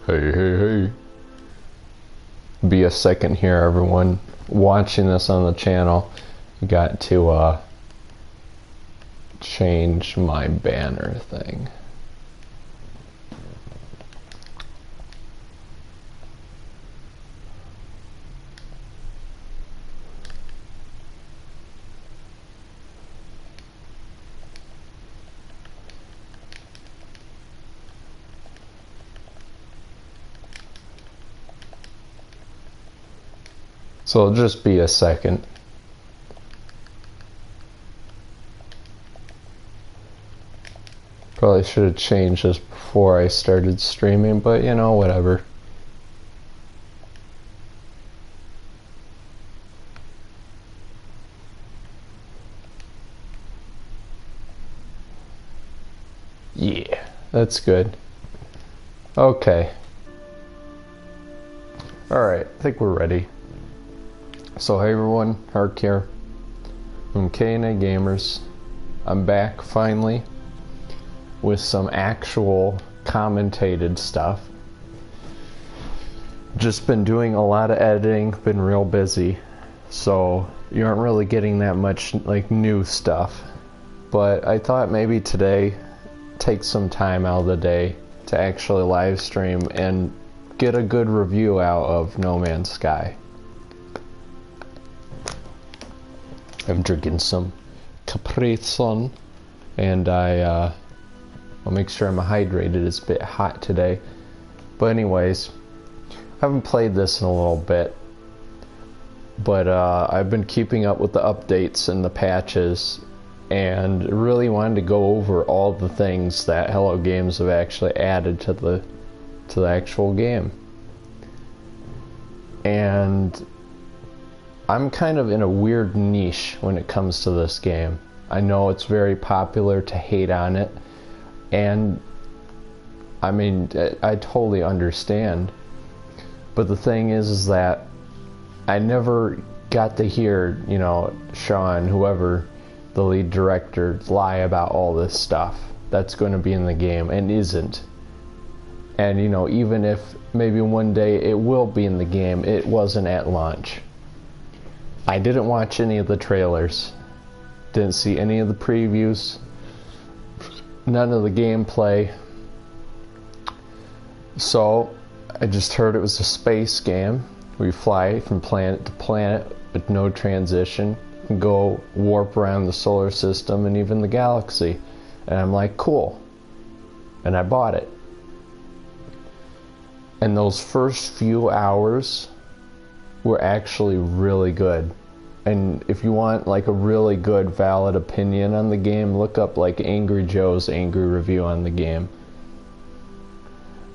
Hey, hey, hey. Be a second here, everyone watching this on the channel. Got to change my banner thing. So it'll just be a second. Probably should have changed this before I started streaming, but you know, whatever. Yeah, that's good. Okay. Alright, I think we're ready. So hey everyone, Hark here from K&A Gamers. I'm back finally with some actual commentated stuff. Just been doing a lot of editing, been real busy, so you aren't really getting that much like new stuff. But I thought maybe today, take some time out of the day to actually live stream and get a good review out of No Man's Sky. I'm drinking some Capri Sun, and I'll make sure I'm hydrated. It's a bit hot today. But anyways, I haven't played this in a little bit, but I've been keeping up with the updates and the patches, and really wanted to go over all the things that Hello Games have actually added to the actual game. And I'm kind of in a weird niche when it comes to this game. I know it's very popular to hate on it, and I mean, I totally understand. But the thing is that I never got to hear, you know, Sean, whoever the lead director, lie about all this stuff that's going to be in the game and isn't. And you know, even if maybe one day it will be in the game, it wasn't at launch. I didn't watch any of the trailers, didn't see any of the previews, none of the gameplay. So I just heard it was a space game. We fly from planet to planet with no transition, and go warp around the solar system and even the galaxy. And I'm like, cool. And I bought it. And those first few hours were actually really good. And if you want like a really good valid opinion on the game, look up like Angry Joe's angry review on the game.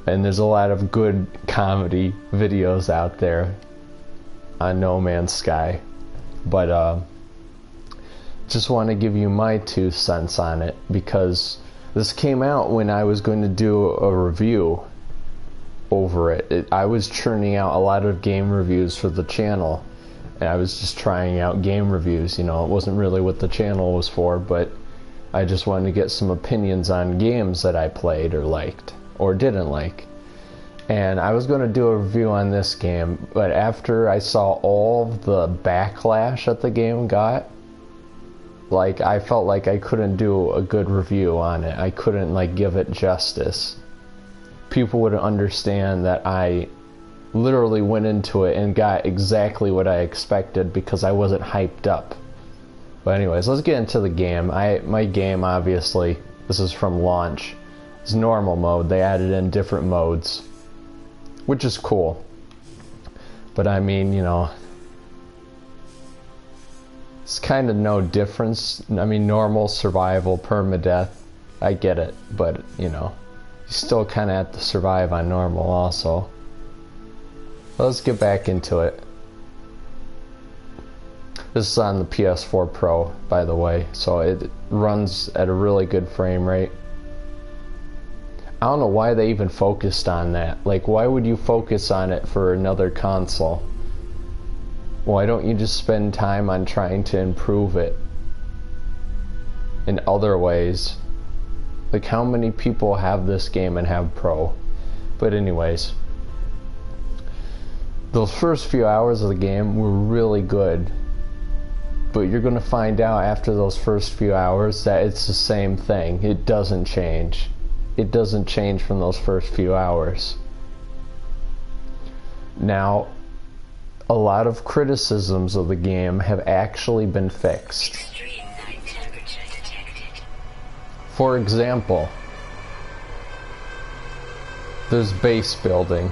And there's a lot of good comedy videos out there on No Man's Sky. But just want to give you my 2 cents on it, because this came out when I was going to do a review over it. I was churning out a lot of game reviews for the channel, and I was just trying out game reviews. You know, it wasn't really what the channel was for, but I just wanted to get some opinions on games that I played or liked or didn't like. And I was going to do a review on this game, but after I saw all the backlash that the game got, like, I felt like I couldn't do a good review on it. I couldn't like give it justice. People wouldn't understand that I literally went into it and got exactly what I expected because I wasn't hyped up. But anyways, let's get into the game. My game, obviously, this is from launch. It's normal mode. They added in different modes, which is cool. But I mean, you know, it's kind of no difference. I mean, normal, survival, permadeath, I get it, but you know, you still kind of have to survive on normal also. Let's get back into it. This is on the PS4 Pro, by the way, so it runs at a really good frame rate. I don't know why they even focused on that. Like, why would you focus on it for another console? Why don't you just spend time on trying to improve it in other ways? Like, how many people have this game and have Pro? But anyways, those first few hours of the game were really good. But you're going to find out after those first few hours that it's the same thing. It doesn't change. It doesn't change from those first few hours. Now, a lot of criticisms of the game have actually been fixed. For example, there's base building.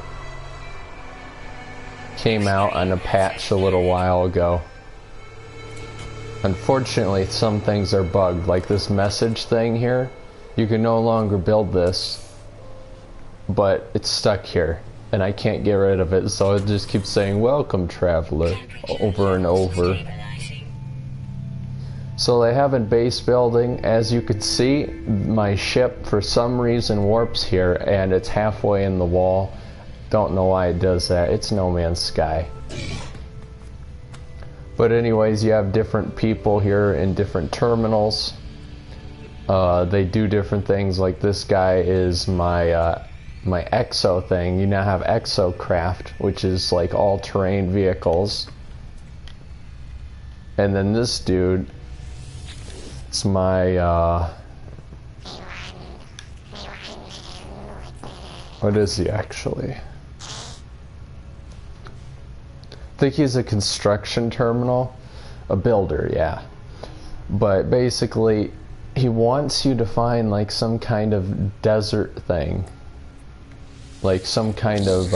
Came out on a patch a little while ago. Unfortunately, some things are bugged, like this message thing here. You can no longer build this, but it's stuck here, and I can't get rid of it, so it just keeps saying, "Welcome, traveler," over and over. So they have a base building. As you can see, my ship for some reason warps here, and it's halfway in the wall. Don't know why it does that. It's No Man's Sky. But anyways, you have different people here in different terminals. They do different things, like this guy is my exo thing. You now have exocraft, which is like all-terrain vehicles. And then this dude, it's my, what is he actually? I think he's a construction terminal, a builder, yeah. But basically, he wants you to find like some kind of desert thing, like some kind of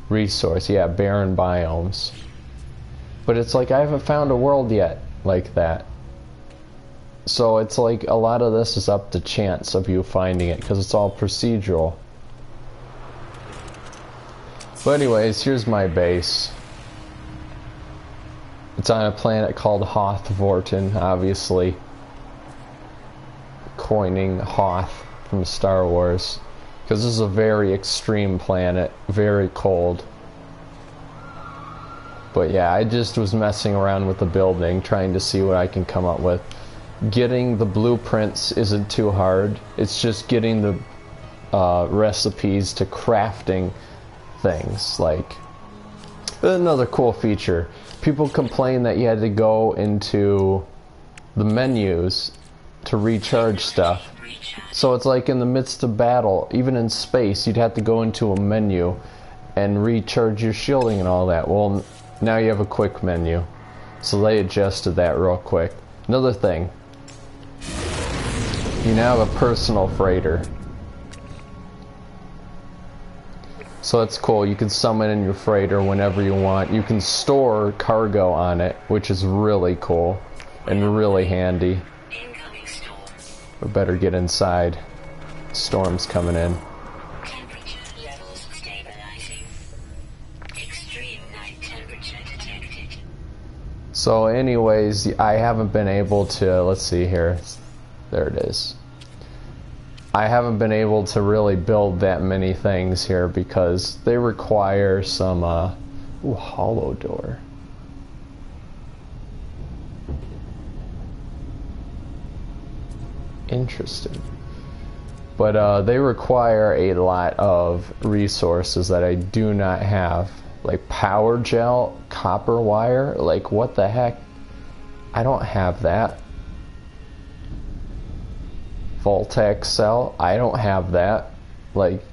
resource. Yeah, barren biomes. But it's like I haven't found a world yet like that. So it's like a lot of this is up to chance of you finding it, because it's all procedural. But anyways, here's my base. It's on a planet called Hoth Vorten, obviously. Coining Hoth from Star Wars. Because this is a very extreme planet, very cold. But yeah, I just was messing around with the building, trying to see what I can come up with. Getting the blueprints isn't too hard. It's just getting the recipes to crafting things. Like, another cool feature. People complain that you had to go into the menus to recharge stuff. So it's like in the midst of battle, even in space, you'd have to go into a menu and recharge your shielding and all that. Well, now you have a quick menu. So they adjusted that real quick. Another thing. You now have a personal freighter. So that's cool. You can summon in your freighter whenever you want. You can store cargo on it, which is really cool and really handy. We better get inside. Storm's coming in. Temperature levels stabilizing. Extreme night temperature detected. So anyways, I haven't been able to, let's see here. There it is. I haven't been able to really build that many things here because they require some, ooh, hollow door. Interesting. But they require a lot of resources that I do not have. Like power gel, copper wire, like what the heck? I don't have that. Voltaic cell, I don't have that. Like,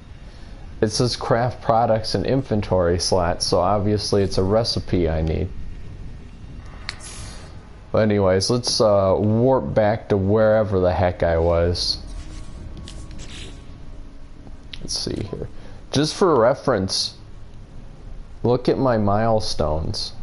it says craft products and inventory slots, so obviously it's a recipe I need. But anyways, let's warp back to wherever the heck I was. Let's see here. Just for reference, look at my milestones.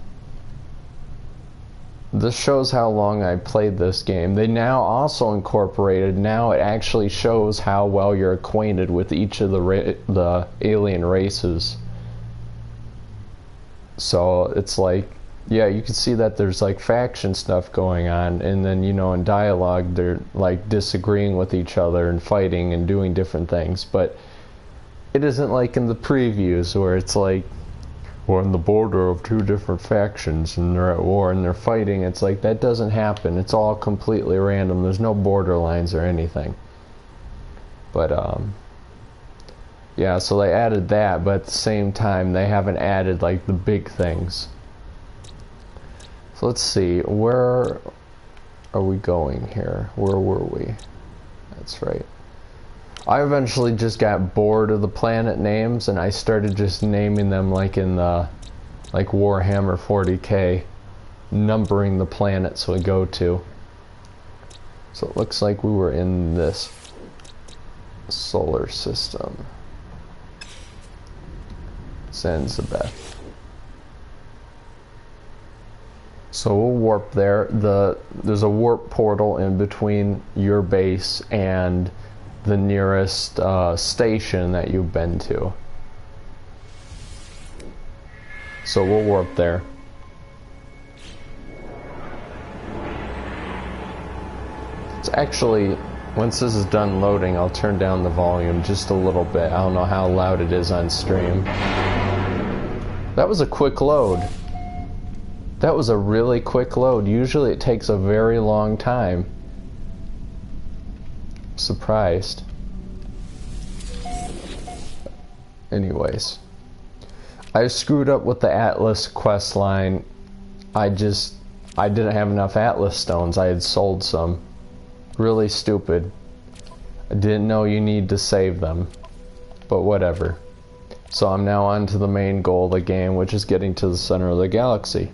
This shows how long I played this game. They now also incorporated, now it actually shows how well you're acquainted with each of the alien races. So it's like, yeah, you can see that there's like faction stuff going on, and then, you know, in dialogue they're like disagreeing with each other and fighting and doing different things. But it isn't like in the previews where it's like, we're on the border of two different factions and they're at war and they're fighting. It's like, that doesn't happen. It's all completely random. There's no borderlines or anything. But Yeah, so they added that, but at the same time, they haven't added, like, the big things. So let's see, where are we going here? Where were we? That's right. I eventually just got bored of the planet names, and I started just naming them like in the, like Warhammer 40k, numbering the planets we go to. So it looks like we were in this solar system. Zanzibeth. So we'll warp there. There's a warp portal in between your base and the nearest station that you've been to. So we'll warp there. It's actually, once this is done loading, I'll turn down the volume just a little bit. I don't know how loud it is on stream. That was a quick load. That was a really quick load. Usually it takes a very long time. Surprised. Anyways, I screwed up with the Atlas quest line. I didn't have enough Atlas stones. I had sold some. Really stupid. I didn't know you need to save them, but whatever. So I'm now on to the main goal of the game, which is getting to the center of the galaxy.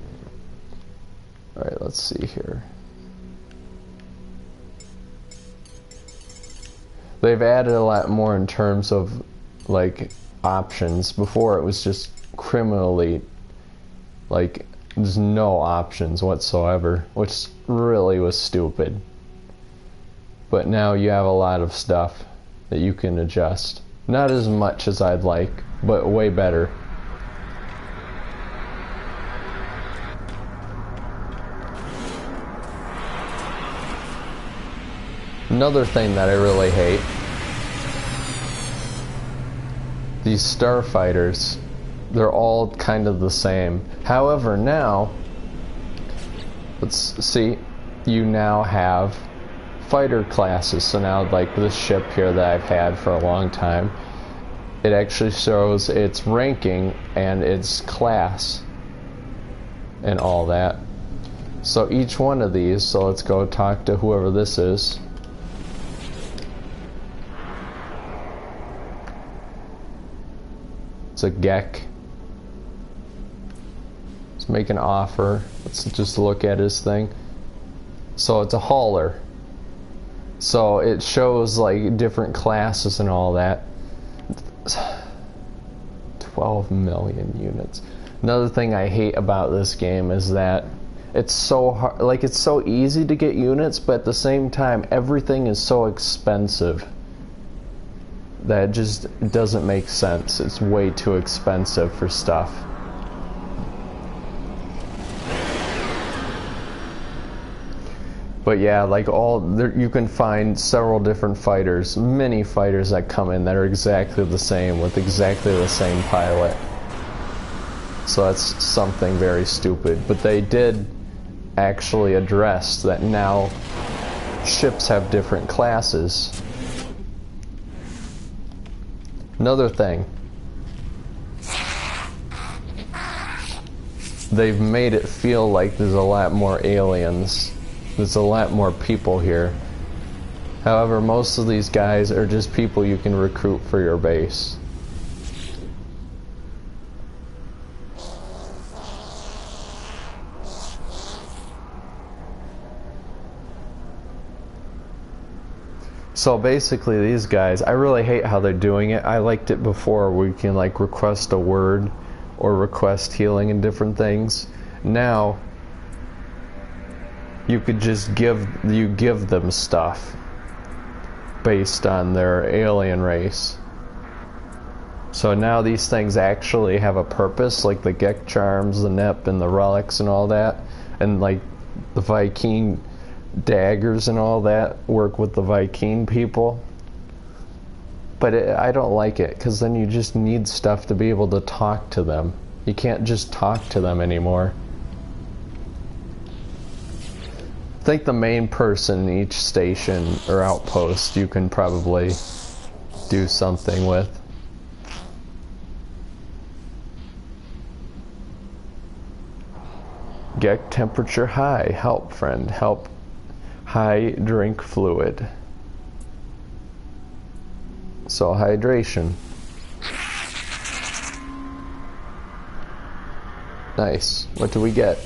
Alright, let's see here. They've added a lot more in terms of, like, options. Before it was just criminally, like, there's no options whatsoever, which really was stupid. But now you have a lot of stuff that you can adjust. Not as much as I'd like, but way better. Another thing that I really hate, these starfighters, they're all kind of the same. However, now, let's see, you now have fighter classes. So now, like this ship here that I've had for a long time, it actually shows its ranking and its class and all that. So each one of these, so let's go talk to whoever this is. It's a Gek. Let's make an offer. Let's just look at his thing. So it's a hauler. So it shows like different classes and all that. 12 million units. Another thing I hate about this game is that it's so hard, like it's so easy to get units, but at the same time everything is so expensive that it just doesn't make sense. It's way too expensive for stuff. But yeah, like you can find several different fighters, many fighters that come in that are exactly the same with exactly the same pilot. So that's something very stupid. But they did actually address that now ships have different classes. Another thing, they've made it feel like there's a lot more aliens. There's a lot more people here. However, most of these guys are just people you can recruit for your base. So basically these guys, I really hate how they're doing it. I liked it before where you can like request a word or request healing and different things. Now you could just give them stuff based on their alien race. So now these things actually have a purpose, like the Gek charms, the Nep, and the relics and all that, and like the Viking daggers and all that work with the Viking people. But I don't like it, because then you just need stuff to be able to talk to them. You can't just talk to them anymore. I think the main person in each station or outpost you can probably do something with. Get temperature high. Help, friend. Help. High, drink fluid. So hydration. Nice. What do we get?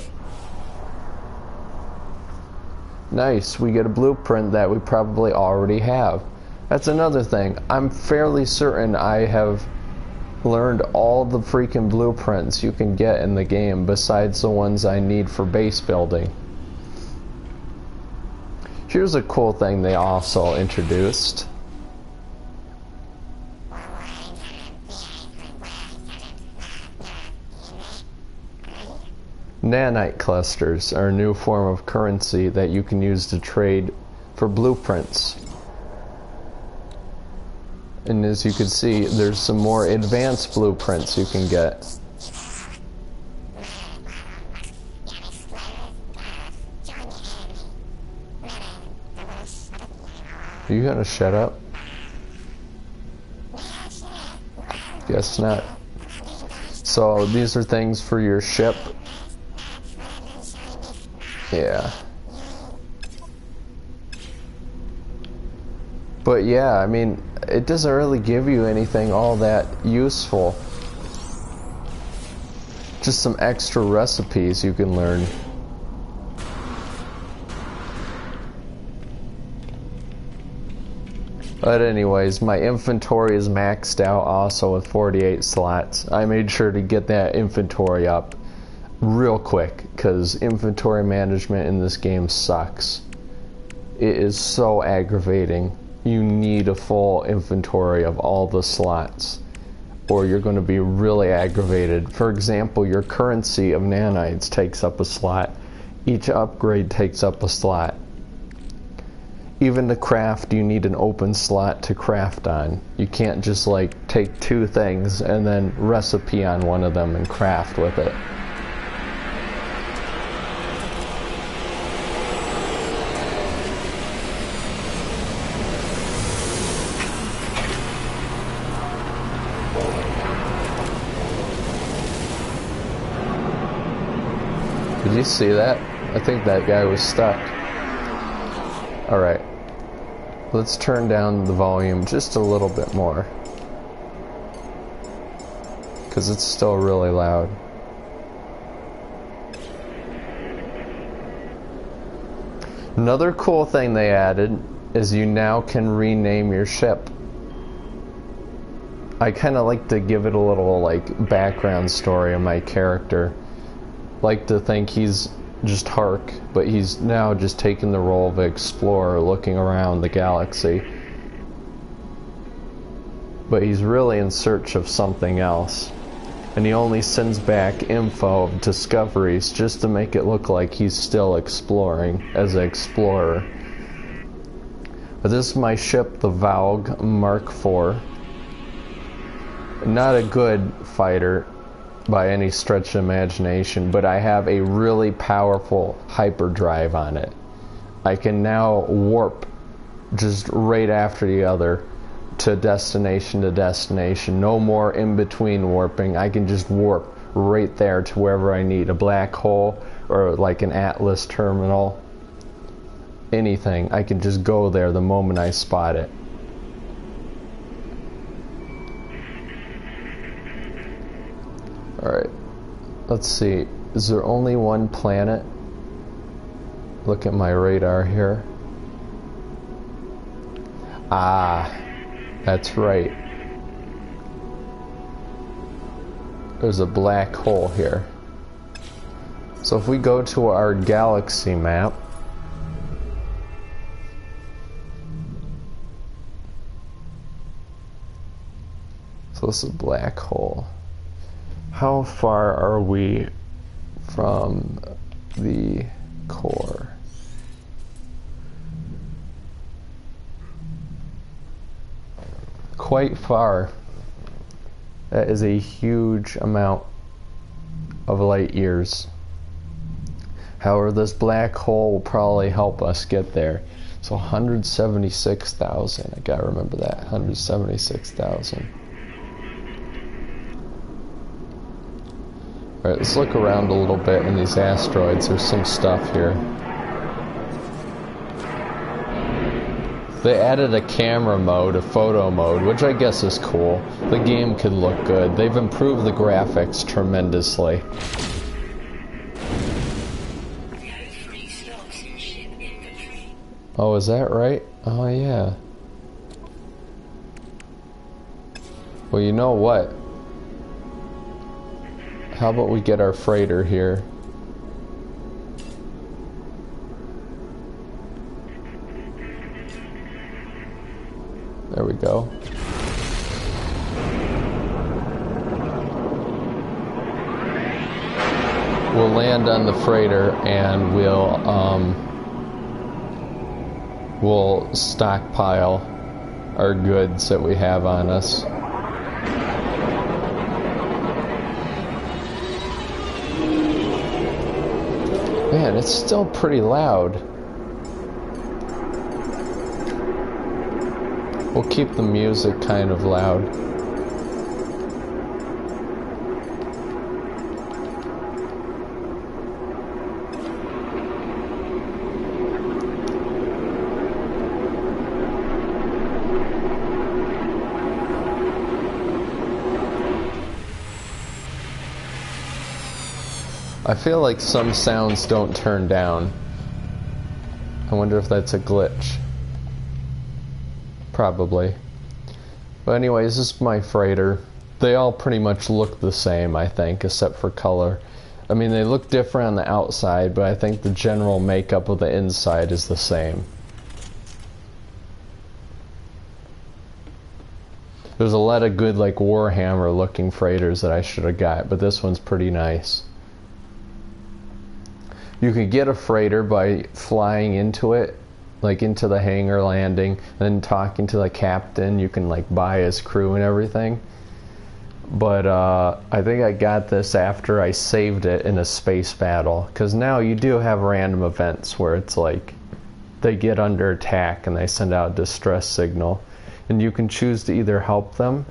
Nice. We get a blueprint that we probably already have. That's another thing. I'm fairly certain I have learned all the freaking blueprints you can get in the game besides the ones I need for base building. Here's a cool thing they also introduced. Nanite clusters are a new form of currency that you can use to trade for blueprints. And as you can see, there's some more advanced blueprints you can get. Are you gonna shut up? Guess not. So these are things for your ship. Yeah. But yeah, I mean, it doesn't really give you anything all that useful. Just some extra recipes you can learn. But anyways, my inventory is maxed out also with 48 slots. I made sure to get that inventory up real quick because inventory management in this game sucks. It is so aggravating. You need a full inventory of all the slots or you're going to be really aggravated. For example, your currency of nanites takes up a slot. Each upgrade takes up a slot. Even to craft, you need an open slot to craft on. You can't just like take two things and then recipe on one of them and craft with it. Did you see that? I think that guy was stuck. Alright. Let's turn down the volume just a little bit more. Because it's still really loud. Another cool thing they added is you now can rename your ship. I kind of like to give it a little like background story of my character. Like to think he's just Hark, but he's now just taken the role of an explorer looking around the galaxy. But he's really in search of something else. And he only sends back info of discoveries just to make it look like he's still exploring as an explorer. But this is my ship, the Valg Mark IV. Not a good fighter by any stretch of imagination, but I have a really powerful hyperdrive on it. I can now warp just right after the other to destination, no more in between warping. I can just warp right there to wherever I need, a black hole or like an Atlas terminal, anything. I can just go there the moment I spot it. Alright, let's see, is there only one planet? Look at my radar here. Ah, that's right. There's a black hole here. So if we go to our galaxy map, so this is a black hole. How far are we from the core? Quite far. That is a huge amount of light years. However, this black hole will probably help us get there. So 176,000. I gotta remember that. 176,000. Alright, let's look around a little bit in these asteroids. There's some stuff here. They added a camera mode, a photo mode, which I guess is cool. The game could look good. They've improved the graphics tremendously. Oh, is that right? Oh, yeah. Well, you know what? How about we get our freighter here? There we go. We'll land on the freighter and we'll stockpile our goods that we have on us. Man, it's still pretty loud. We'll keep the music kind of loud. I feel like some sounds don't turn down. I wonder if that's a glitch. Probably. But anyways, this is my freighter. They all pretty much look the same, I think, except for color. I mean, they look different on the outside, but I think the general makeup of the inside is the same. There's a lot of good, like, Warhammer looking freighters that I should have got, but this one's pretty nice. You could get a freighter by flying into it, like into the hangar landing, then talking to the captain. You can like buy his crew and everything. But I think I got this after I saved it in a space battle, because now you do have random events where it's like they get under attack and they send out a distress signal, and you can choose to either help them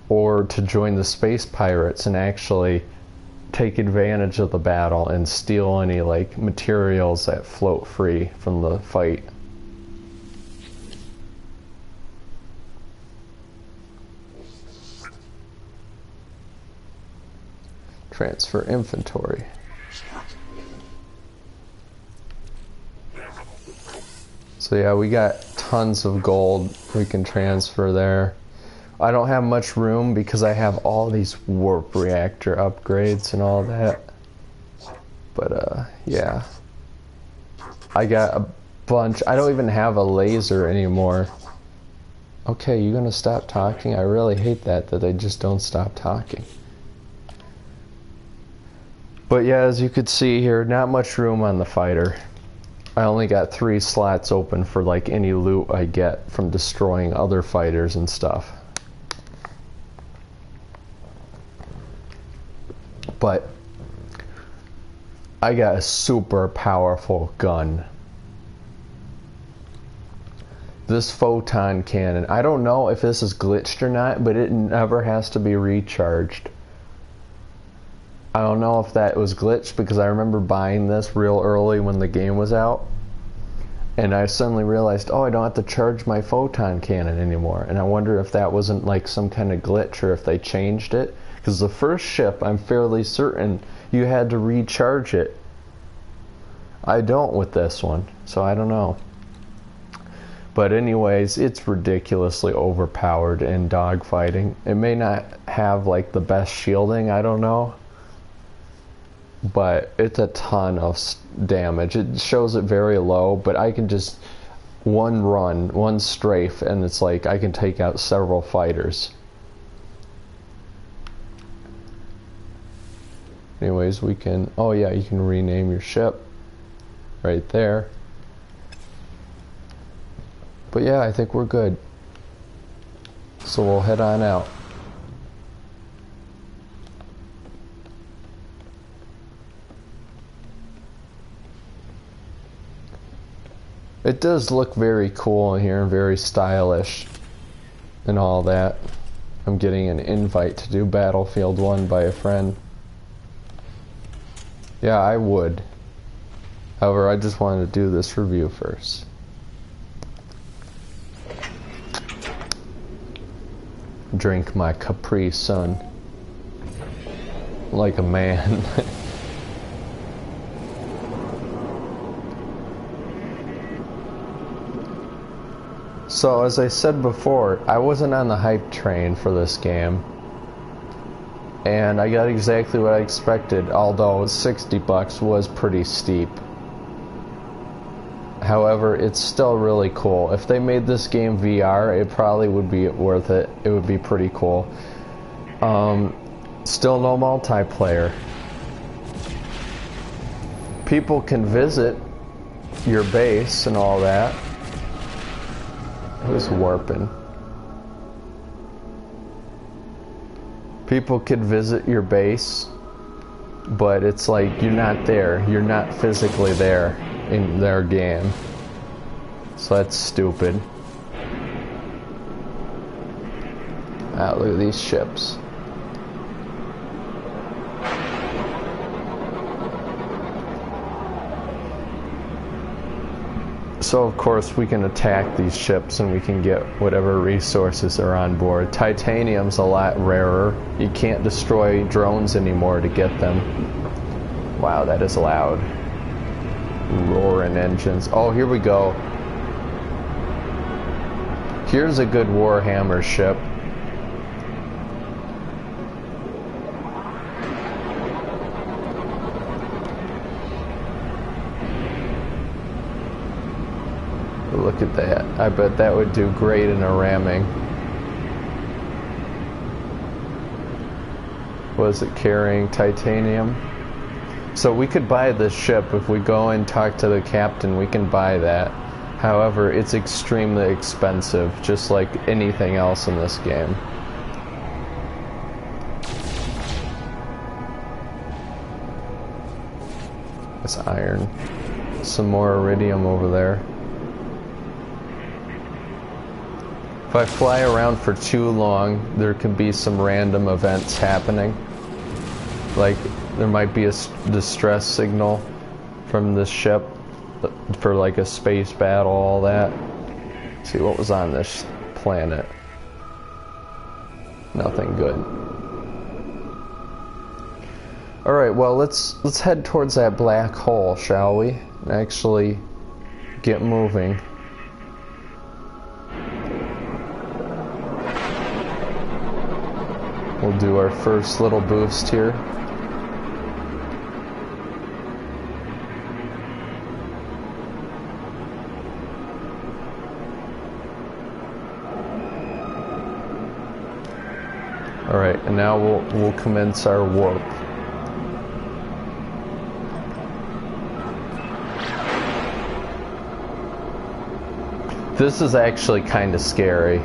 or to join the space pirates and actually take advantage of the battle and steal any like materials that float free from the fight. Transfer inventory. So yeah, we got tons of gold we can transfer there. I don't have much room because I have all these warp reactor upgrades and all that. But yeah. I got a bunch. I don't even have a laser anymore. Okay, you gonna stop talking? I really hate that they just don't stop talking. But yeah, as you could see here, not much room on the fighter. I only got 3 slots open for like any loot I get from destroying other fighters and stuff. But I got a super powerful gun. This photon cannon, I don't know if this is glitched or not, but it never has to be recharged. I don't know if that was glitched because I remember buying this real early when the game was out, and I suddenly realized, oh, I don't have to charge my photon cannon anymore. And I wonder if that wasn't like some kind of glitch or if they changed it. Because the first ship, I'm fairly certain you had to recharge it. I don't with this one, so I don't know. But anyways, it's ridiculously overpowered in dogfighting. It may not have like the best shielding, I don't know. But it's a ton of damage. It shows it very low, but I can just one run, one strafe, and it's like I can take out several fighters. Anyways, we can, oh yeah, you can rename your ship right there. But yeah, I think we're good. So we'll head on out. It does look very cool in here and very stylish and all that. I'm getting an invite to do Battlefield 1 by a friend. Yeah, I would. However, I just wanted to do this review first. Drink my Capri Sun. Like a man. So, as I said before, I wasn't on the hype train for this game. And I got exactly what I expected, although $60 was pretty steep. However, it's still really cool. If they made this game VR, it probably would be worth it. It would be pretty cool. Still no multiplayer. People can visit your base and all that. Who's warping? People could visit your base, but it's like you're not there. You're not physically there in their game. So that's stupid. Ah, look at these ships. So of course we can attack these ships and we can get whatever resources are on board. Titanium's a lot rarer. You can't destroy drones anymore to get them. Wow, that is loud. Roaring engines. Oh, here we go. Here's a good Warhammer ship. Look at that. I bet that would do great in a ramming. Was it carrying titanium? So we could buy this ship. If we go and talk to the captain, we can buy that. However, it's extremely expensive, just like anything else in this game. It's iron. Some more iridium over there. If I fly around for too long, there could be some random events happening. Like, there might be a distress signal from this ship for like a space battle, all that. Let's see what was on this planet. Nothing good. Alright, well let's head towards that black hole, shall we? And actually get moving. We'll do our first little boost here. Alright, and now we'll commence our warp. This is actually kind of scary.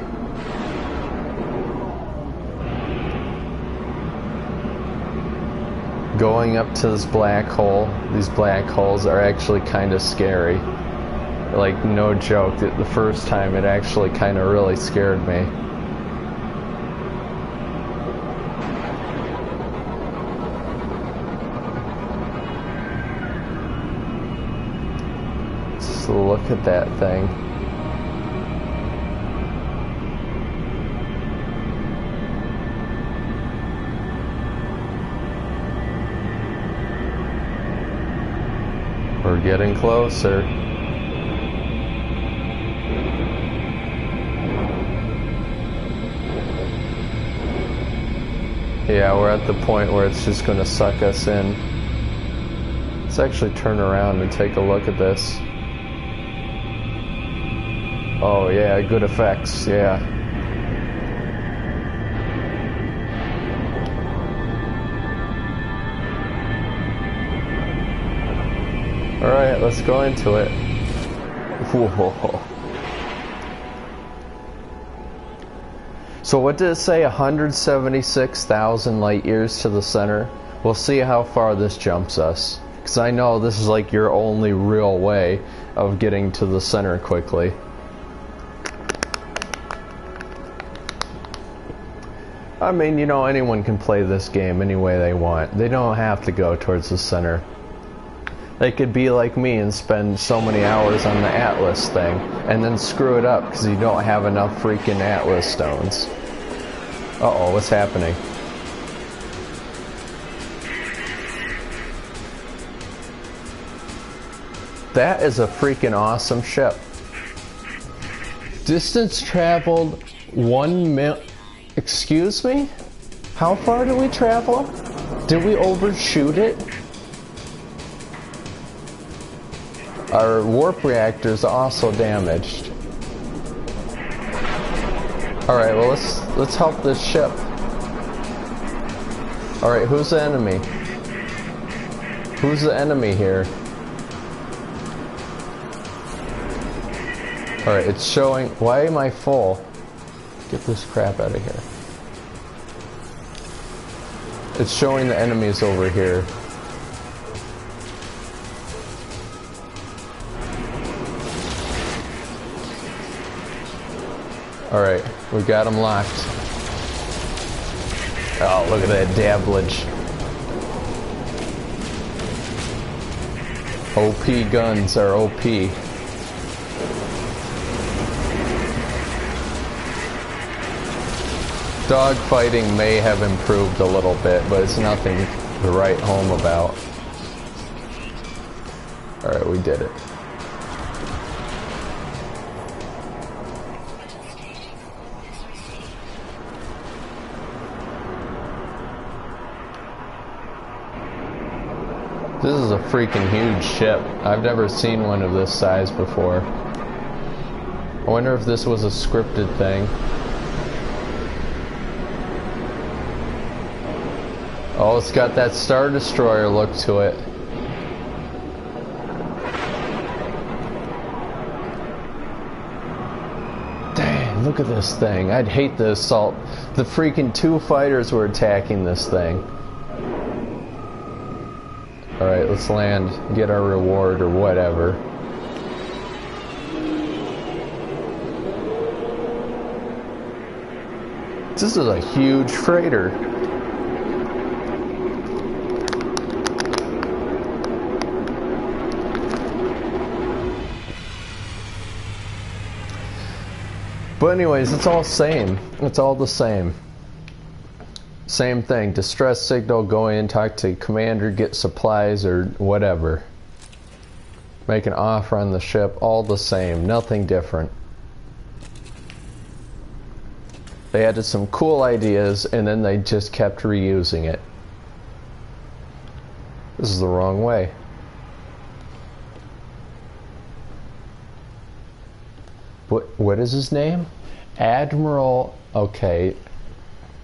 Going up to this black hole, these black holes are actually kind of scary. Like, no joke, the first time it actually kind of really scared me. Just look at that thing. We're getting closer. Yeah, we're at the point where it's just going to suck us in. Let's actually turn around and take a look at this. Oh yeah, good effects, yeah. Alright, let's go into it. Whoa. So what did it say? 176,000 light years to the center? We'll see how far this jumps us. Because I know this is like your only real way of getting to the center quickly. I mean, you know, anyone can play this game any way they want. They don't have to go towards the center. They could be like me and spend so many hours on the Atlas thing and then screw it up because you don't have enough freaking Atlas stones. Uh-oh, what's happening? That is a freaking awesome ship. Distance traveled 1 mil... Excuse me? How far did we travel? Did we overshoot it? Our warp reactor is also damaged. Alright, well let's help this ship. Alright, who's the enemy? Who's the enemy here? Alright, it's showing... Why am I full? Get this crap out of here. It's showing the enemies over here. Alright, we got them locked. Oh, look at that dabblage. OP guns are OP. Dogfighting may have improved a little bit, but it's nothing to write home about. Alright, we did it. This is a freaking huge ship. I've never seen one of this size before. I wonder if this was a scripted thing. Oh, it's got that Star Destroyer look to it. Dang, look at this thing. I'd hate the assault. The freaking 2 fighters were attacking this thing. Alright, let's land, get our reward or whatever. This is a huge freighter. But anyways, it's all same. It's all the same. Same thing. Distress signal, go in, talk to commander, get supplies or whatever. Make an offer on the ship, all the same. Nothing different. They added some cool ideas and then they just kept reusing it. This is the wrong way. What is his name? Admiral, okay,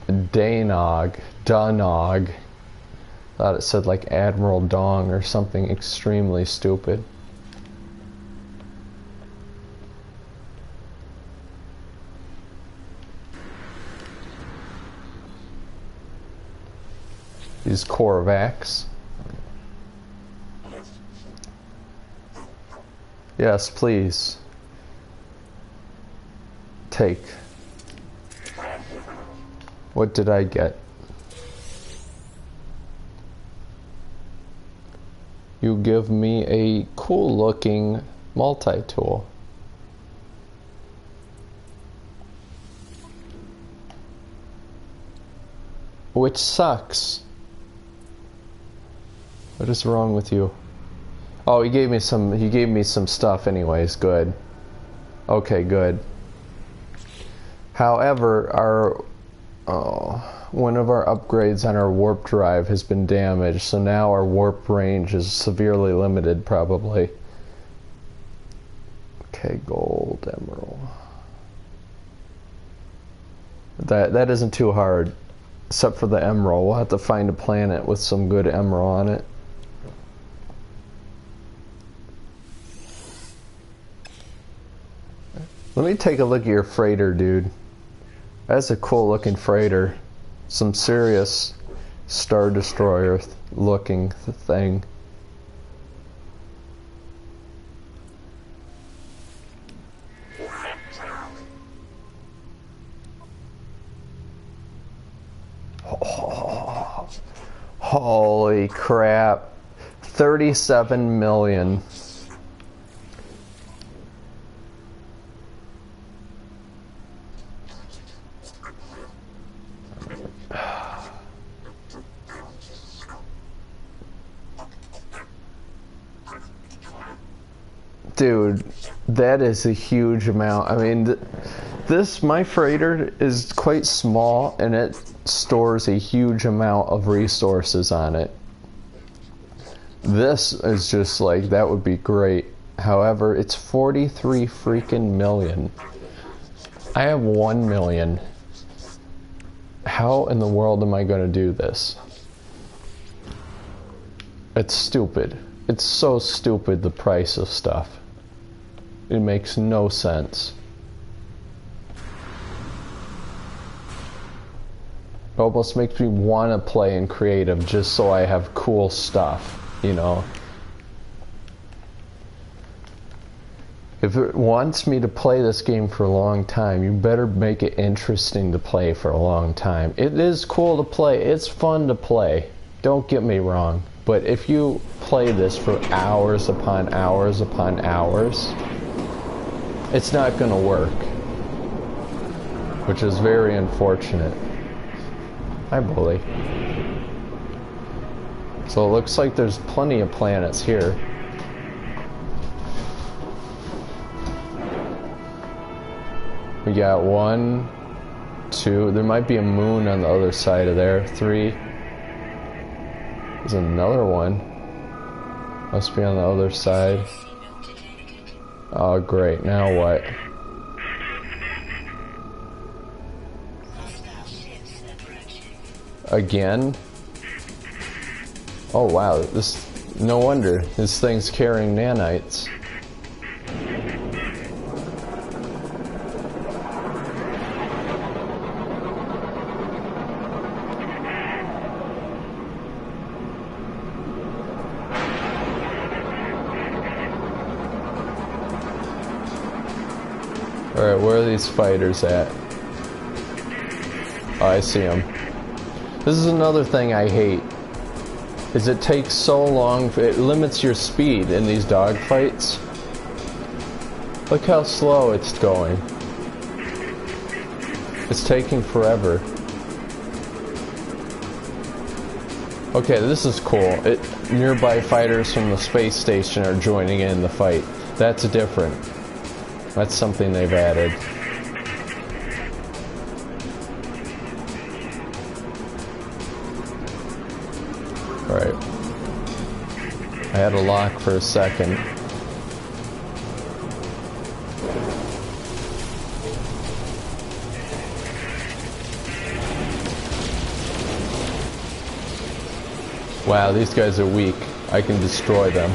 Danog. Thought it said like Admiral Dong or something extremely stupid. These Korvax. Yes, please. Take. What did I get? You give me a cool looking multi-tool. Which sucks. What is wrong with you? Oh, he gave me some stuff anyways, good. Okay, good. However, one of our upgrades on our warp drive has been damaged, so now our warp range is severely limited, probably. Okay, gold, Emeril. That isn't too hard, except for the Emeril. We'll have to find a planet with some good Emeril on it. Let me take a look at your freighter, dude. That's a cool looking freighter. Some serious Star Destroyer looking thing. Oh, holy crap. 37 million. Dude, that is a huge amount. I mean, my freighter is quite small and it stores a huge amount of resources on it. This is just like, that would be great. However, it's 43 freaking million. I have 1 million. How in the world am I going to do this? It's stupid. It's so stupid, the price of stuff. It makes no sense. It almost makes me want to play in creative just so I have cool stuff, you know. If it wants me to play this game for a long time, you better make it interesting to play for a long time. It is cool to play. It's fun to play. Don't get me wrong. But if you play this for hours upon hours upon hours, it's not going to work. Which is very unfortunate. Hi, bully. So it looks like there's plenty of planets here. We got 1, 2, there might be a moon on the other side of there. 3. There's another one. Must be on the other side. Oh great, now what? Again? Oh wow, no wonder, this thing's carrying nanites. Alright, where are these fighters at? Oh, I see them. This is another thing I hate. Is it takes so long, it limits your speed in these dogfights. Look how slow it's going. It's taking forever. Okay, this is cool. Nearby fighters from the space station are joining in the fight. That's different. That's something they've added. Alright. I had a lock for a second. Wow, these guys are weak. I can destroy them.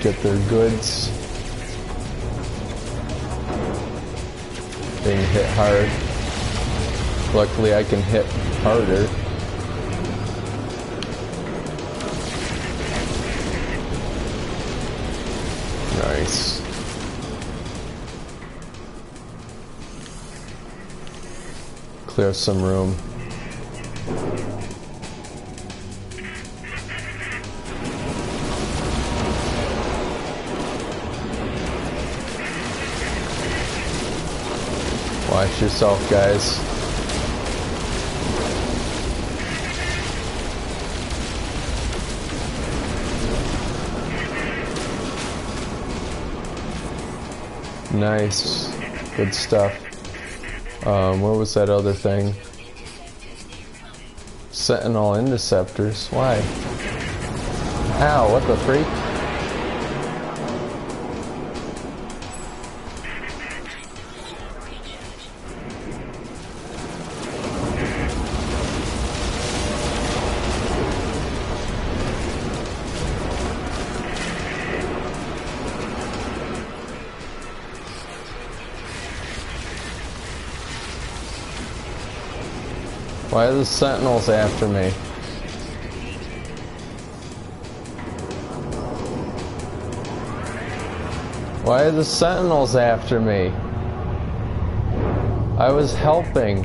Get their goods. Being hit hard. Luckily I can hit harder. Nice. Clear some room. Watch yourself, guys. Nice. Good stuff. What was that other thing? Sentinel interceptors. Why? Ow, what the freak? Why are the sentinels after me? Why are the sentinels after me? I was helping.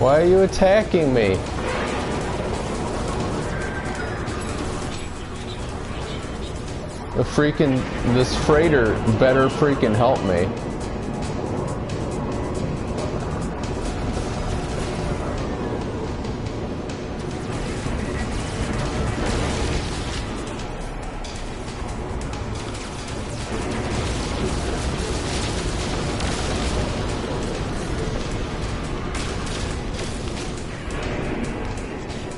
Why are you attacking me? This freighter better freaking help me.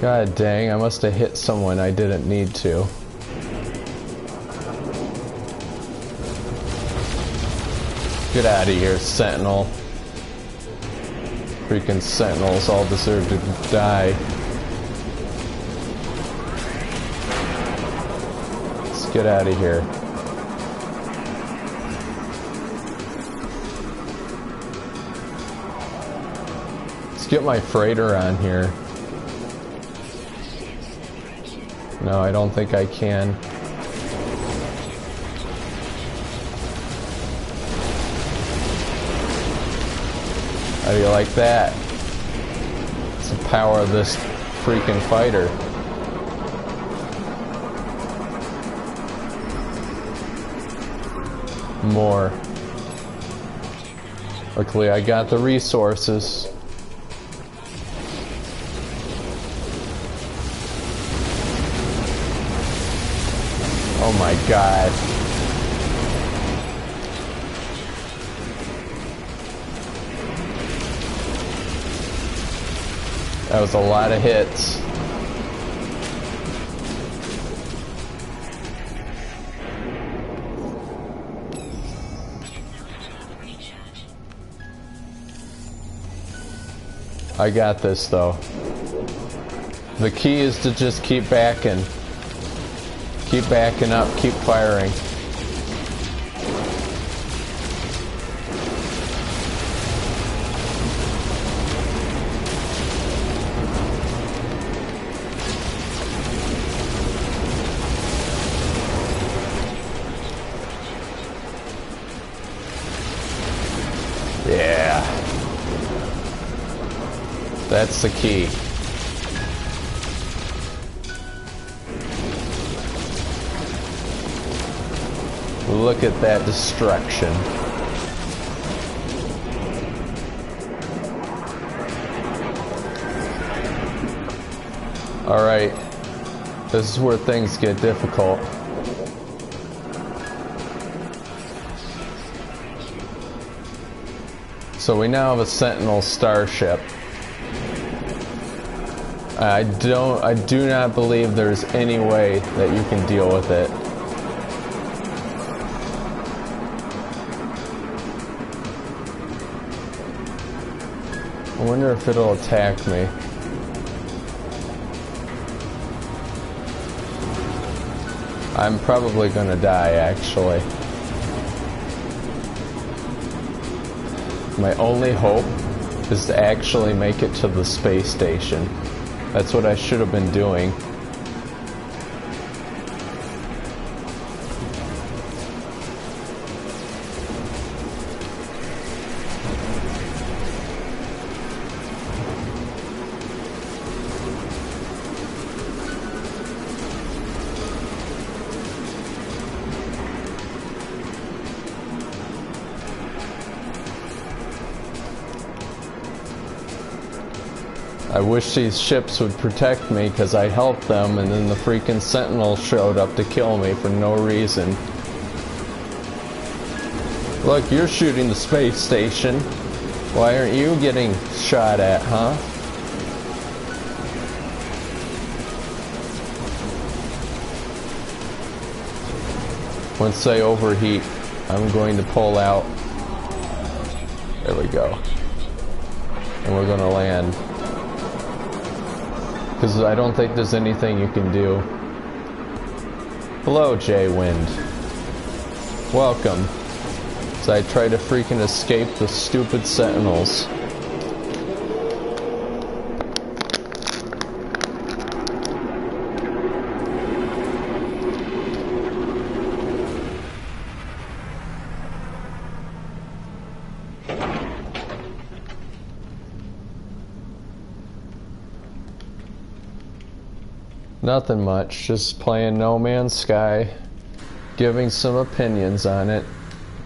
God dang, I must have hit someone I didn't need to. Get out of here, Sentinel. Freaking Sentinels all deserve to die. Let's get out of here. Let's get my freighter on here. No, I don't think I can. How do you like that? It's the power of this freaking fighter. More. Luckily, I got the resources. Oh my god. That was a lot of hits. I got this though. The key is to just keep backing. Keep backing up, keep firing. Yeah. That's the key. Look at that destruction. Alright. This is where things get difficult. So we now have a Sentinel starship. I do not believe there's any way that you can deal with it. I wonder if it'll attack me. I'm probably gonna die, actually. My only hope is to actually make it to the space station. That's what I should have been doing. I wish these ships would protect me because I helped them, and then the freaking Sentinel showed up to kill me for no reason. Look, you're shooting the space station. Why aren't you getting shot at, huh? Once they overheat, I'm going to pull out. There we go. And we're going to land. Because I don't think there's anything you can do. Hello, J-Wind. Welcome. As I try to freaking escape the stupid Sentinels. Nothing much, just playing No Man's Sky, giving some opinions on it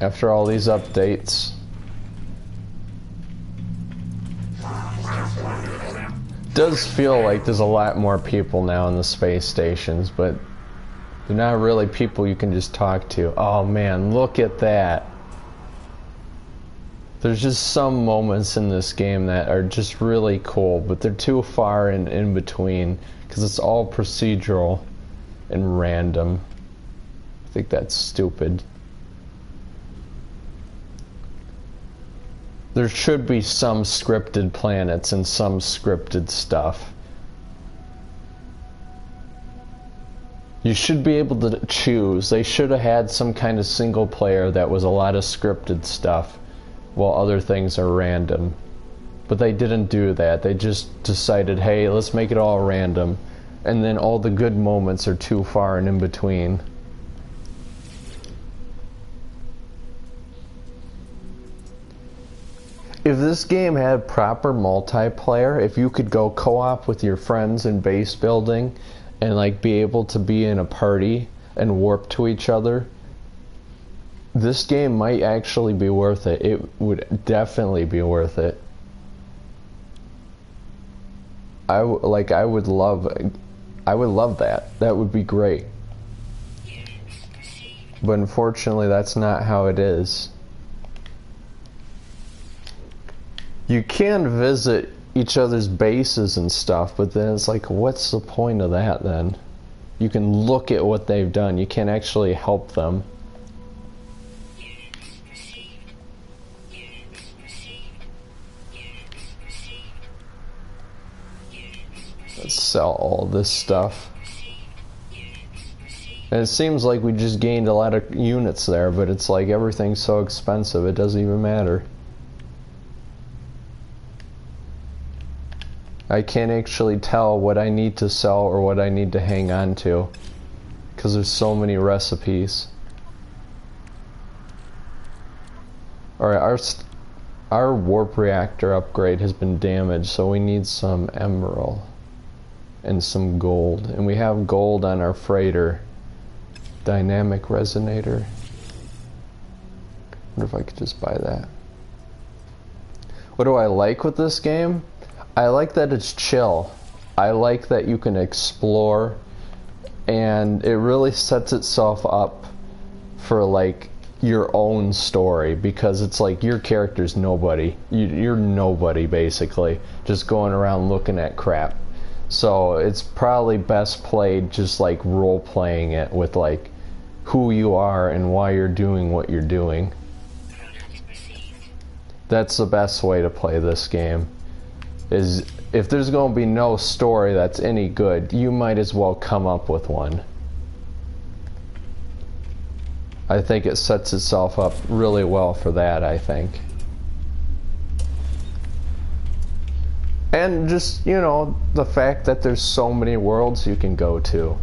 after all these updates. Does feel like there's a lot more people now in the space stations, but they're not really people you can just talk to. Oh man, look at that. There's just some moments in this game that are just really cool, but they're too far in between because it's all procedural and random. I think that's stupid. There should be some scripted planets and some scripted stuff. You should be able to choose. They should have had some kind of single player that was a lot of scripted stuff, while other things are random. But they didn't do that. They just decided, hey, let's make it all random. And then all the good moments are too far and in between. If this game had proper multiplayer, if you could go co-op with your friends in base building and like be able to be in a party and warp to each other, this game might actually be worth it. It would definitely be worth it. I would love that. That would be great. But unfortunately, that's not how it is. You can visit each other's bases and stuff, but then it's like, what's the point of that then? You can look at what they've done. You can't actually help them. Let's sell all this stuff. And it seems like we just gained a lot of units there, but it's like everything's so expensive it doesn't even matter. I can't actually tell what I need to sell or what I need to hang on to because there's so many recipes. Alright, our warp reactor upgrade has been damaged, so we need some Emeril and some gold. And we have gold on our freighter. Dynamic resonator. I wonder if I could just buy that. What do I like with this game? I like that it's chill. I like that you can explore, and it really sets itself up for like your own story, because it's like your character's nobody. You're nobody basically, just going around looking at crap. So it's probably best played just like role playing it with like who you are and why you're doing what you're doing. That's the best way to play this game. Is if there's going to be no story that's any good, you might as well come up with one. I think it sets itself up really well for that, I think. And just, you know, the fact that there's so many worlds you can go to.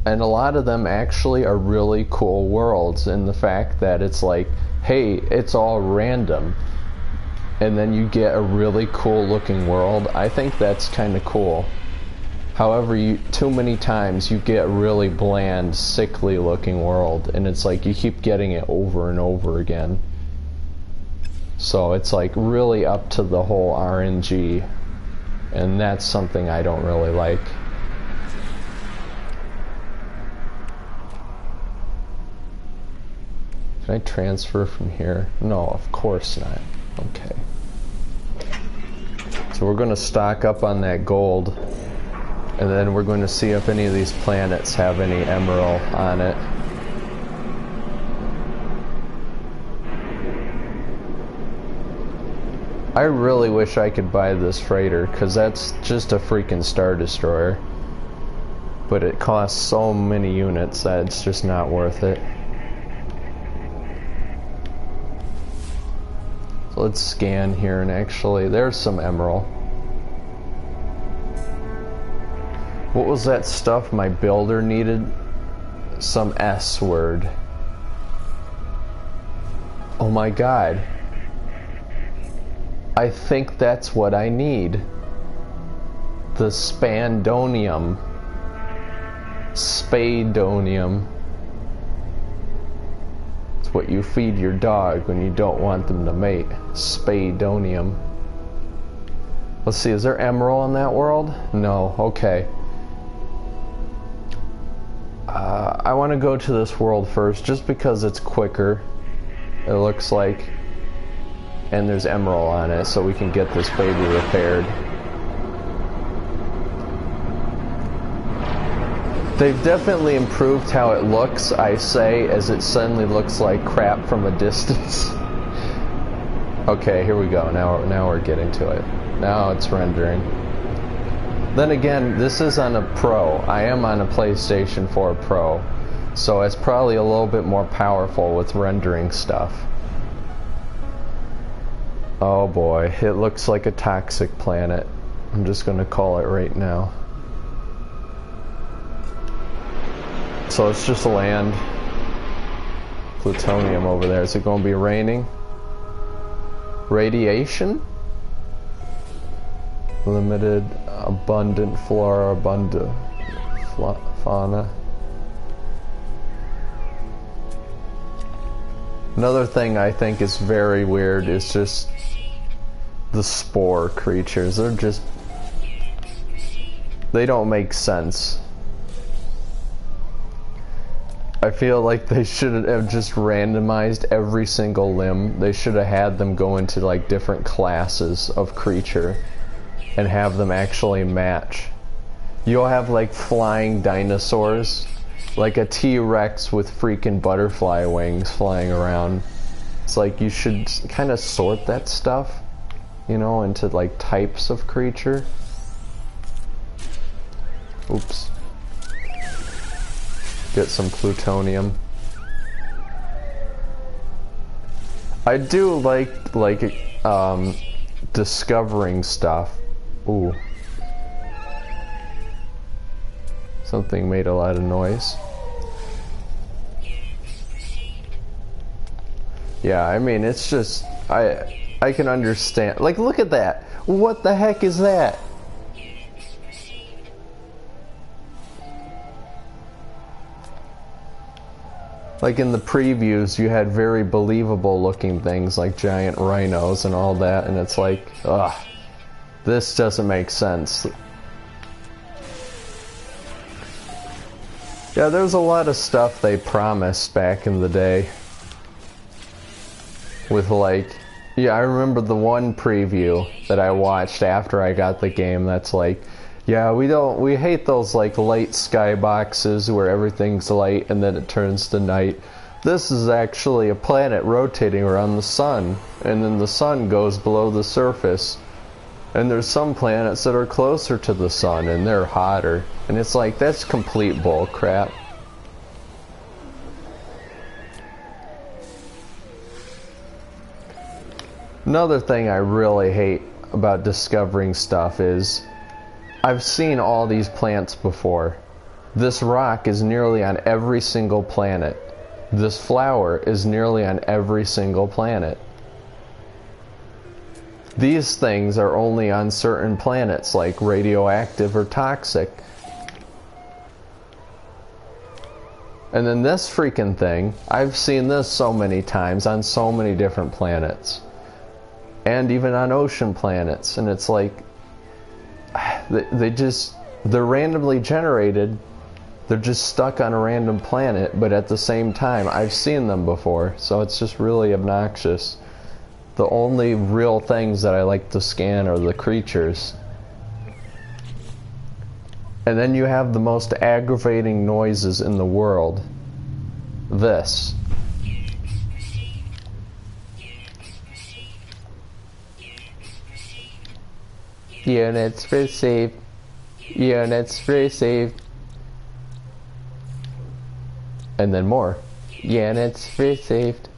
And a lot of them actually are really cool worlds, and the fact that it's like, hey, it's all random, and then you get a really cool looking world. I think that's kind of cool. However, too many times you get a really bland, sickly looking world, and it's like you keep getting it over and over again. So it's like really up to the whole RNG, and that's something I don't really like. Can I transfer from here? No, of course not. Okay. So we're going to stock up on that gold, and then we're going to see if any of these planets have any Emeril on it. I really wish I could buy this freighter, because that's just a freaking Star Destroyer. But it costs so many units that it's just not worth it. So let's scan here, and actually there's some Emeril. What was that stuff my builder needed? Some S word. Oh my god. I think that's what I need. The spandonium. Spadonium. It's what you feed your dog when you don't want them to mate. Spadonium. Let's see, is there Emeril in that world? No, okay. I want to go to this world first just because it's quicker, it looks like. And there's Emeril on it, so we can get this baby repaired. They've definitely improved how it looks, I say, as it suddenly looks like crap from a distance. Okay, here we go. Now we're getting to it. Now it's rendering. Then again, this is on a Pro. I am on a PlayStation 4 Pro, so it's probably a little bit more powerful with rendering stuff. Oh boy, it looks like a toxic planet. I'm just gonna call it right now. So it's just land. Plutonium over there. Is it gonna be raining? Radiation? Limited, abundant flora, abundant fauna. Another thing I think is very weird is just the spore creatures. They're just... they don't make sense. I feel like they should have just randomized every single limb. They should have had them go into like different classes of creature and have them actually match. You'll have like flying dinosaurs, like a T-Rex with freaking butterfly wings flying around. It's like you should kind of sort that stuff, you know, into like types of creature. Oops. Get some plutonium. I do like discovering stuff. Ooh. Something made a lot of noise. Yeah, I mean, it's just, I can understand. Like, look at that. What the heck is that? Like in the previews, you had very believable looking things like giant rhinos and all that, and it's like, ugh, this doesn't make sense. Yeah, there's a lot of stuff they promised back in the day. With like, yeah, I remember the one preview that I watched after I got the game that's like, yeah, we hate those like light skyboxes where everything's light and then it turns to night. This is actually a planet rotating around the sun, and then the sun goes below the surface. And there's some planets that are closer to the sun and they're hotter. And it's like, that's complete bull crap. Another thing I really hate about discovering stuff is I've seen all these plants before. This rock is nearly on every single planet. This flower is nearly on every single planet. These things are only on certain planets, like radioactive or toxic. And then this freaking thing, I've seen this so many times on so many different planets. And even on ocean planets. And it's like, they're randomly generated. They're just stuck on a random planet, but at the same time, I've seen them before, so it's just really obnoxious. The only real things that I like to scan are the creatures. And then you have the most aggravating noises in the world. This. Units received. Units received. And then more. Units received.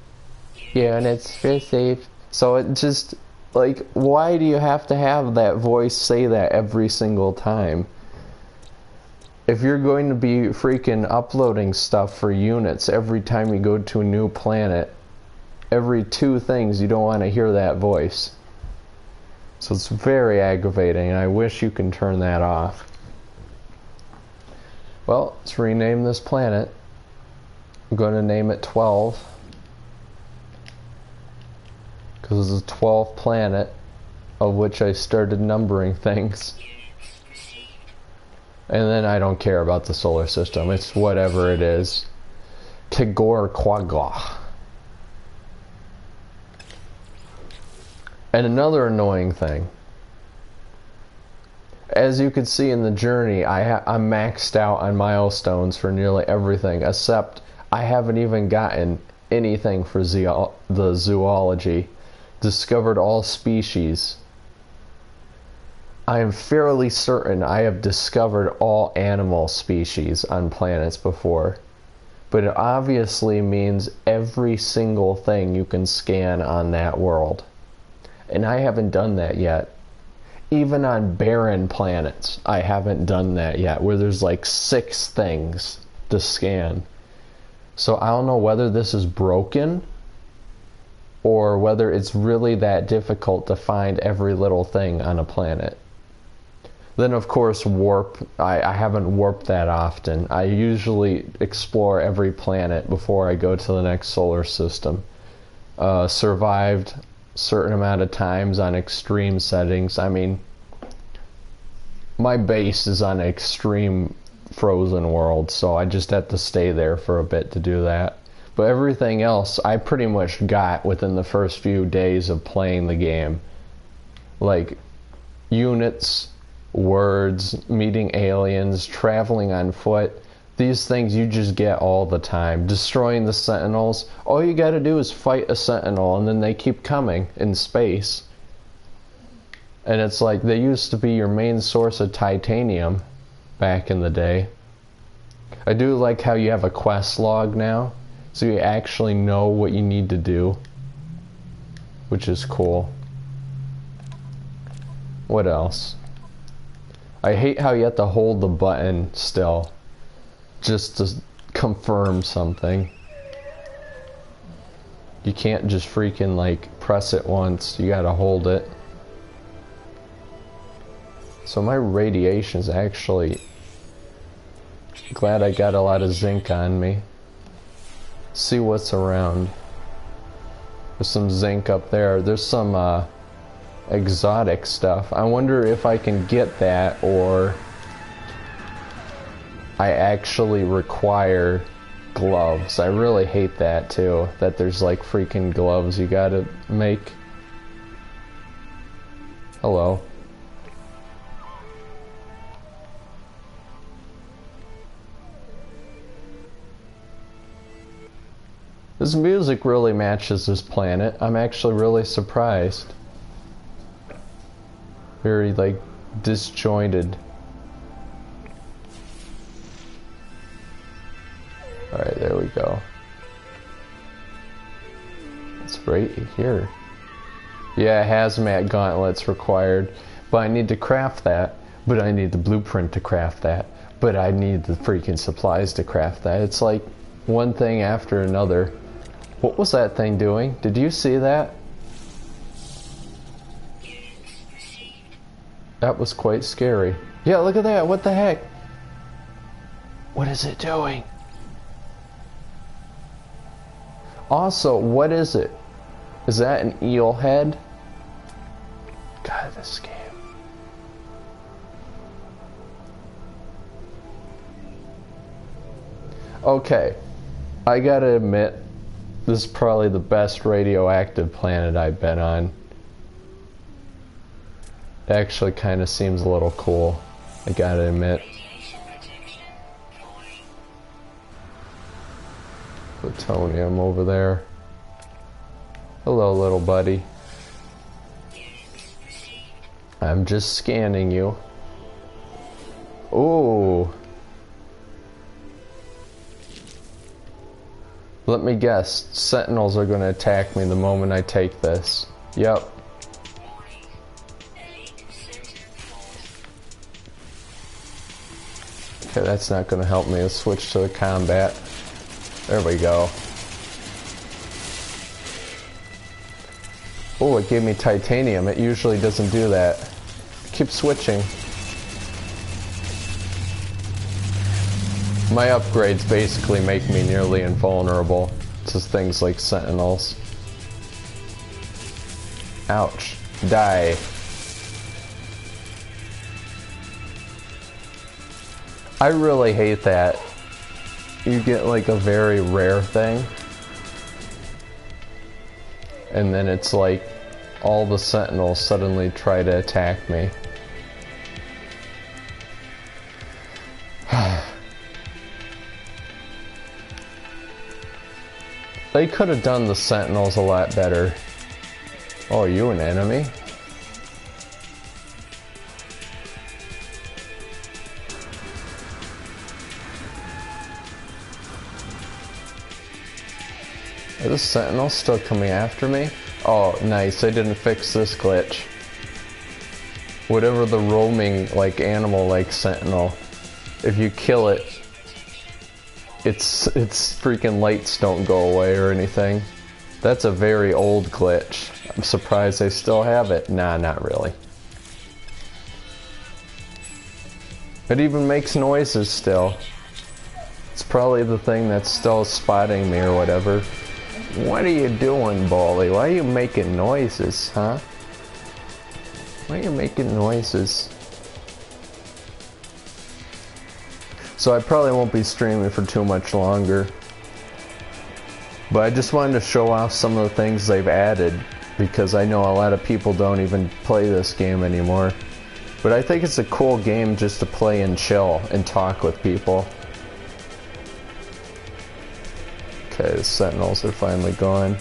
Units received. So it just, like, why do you have to have that voice say that every single time? If you're going to be freaking uploading stuff for units every time you go to a new planet, every 2 things you don't want to hear that voice. So it's very aggravating, and I wish you can turn that off. Well, let's rename this planet. I'm going to name it 12. Because it's the 12th planet of which I started numbering things. And then I don't care about the solar system. It's whatever it is. Tigor Quagga. And another annoying thing. As you can see in the journey, I'm maxed out on milestones for nearly everything, except I haven't even gotten anything for the zoology. Discovered all species. I am fairly certain I have discovered all animal species on planets before. But it obviously means every single thing you can scan on that world. And I haven't done that yet. Even on barren planets, I haven't done that yet, where there's like 6 things to scan. So I don't know whether this is broken, or whether it's really that difficult to find every little thing on a planet. Then of course warp, I haven't warped that often. I usually explore every planet before I go to the next solar system. Survived certain amount of times on extreme settings. I mean, my base is on an extreme frozen world, so I just have to stay there for a bit to do that. But everything else I pretty much got within the first few days of playing the game. Like units, words, meeting aliens, traveling on foot. These things you just get all the time. Destroying the Sentinels. All you gotta do is fight a Sentinel and then they keep coming in space. And it's like they used to be your main source of titanium back in the day. I do like how you have a quest log now, so you actually know what you need to do, which is cool. What else? I hate how you have to hold the button still just to confirm something. You can't just freaking like press it once, you gotta hold it. So my radiation's actually, glad I got a lot of zinc on me. See what's around. There's some zinc up there. There's some exotic stuff. I wonder if I can get that, or I actually require gloves. I really hate that too, that there's like freaking gloves you gotta make. Hello. This music really matches this planet. I'm actually really surprised. Very like disjointed. Alright, there we go. It's right here. Yeah, hazmat gauntlets required. But I need to craft that. But I need the blueprint to craft that. But I need the freaking supplies to craft that. It's like one thing after another. What was that thing doing? Did you see that? That was quite scary. Yeah, look at that. What the heck? What is it doing? Also, what is it? Is that an eel head? God, this game. Okay. I gotta admit, this is probably the best radioactive planet I've been on. It actually kind of seems a little cool, I gotta admit. Plutonium over there. Hello, little buddy. I'm just scanning you. Ooh. Let me guess, Sentinels are going to attack me the moment I take this. Yep. Okay, that's not going to help me. Let's switch to the combat. There we go. Oh, it gave me titanium. It usually doesn't do that. Keep switching. My upgrades basically make me nearly invulnerable to things like sentinels. Ouch. Die. I really hate that. You get like a very rare thing, and then it's like all the sentinels suddenly try to attack me. They could have done the sentinels a lot better. Oh, are you an enemy? Are the sentinels still coming after me? Oh, nice. I didn't fix this glitch. Whatever the roaming, like, animal-like sentinel, if you kill it, its freaking lights don't go away or anything. That's a very old glitch. I'm surprised they still have it. Nah, not really. It even makes noises still. It's probably the thing that's still spotting me or whatever. What are you doing, Baldy? Why are you making noises, huh? Why are you making noises? So I probably won't be streaming for too much longer. But I just wanted to show off some of the things they've added, because I know a lot of people don't even play this game anymore. But I think it's a cool game just to play and chill and talk with people. Okay, the sentinels are finally gone.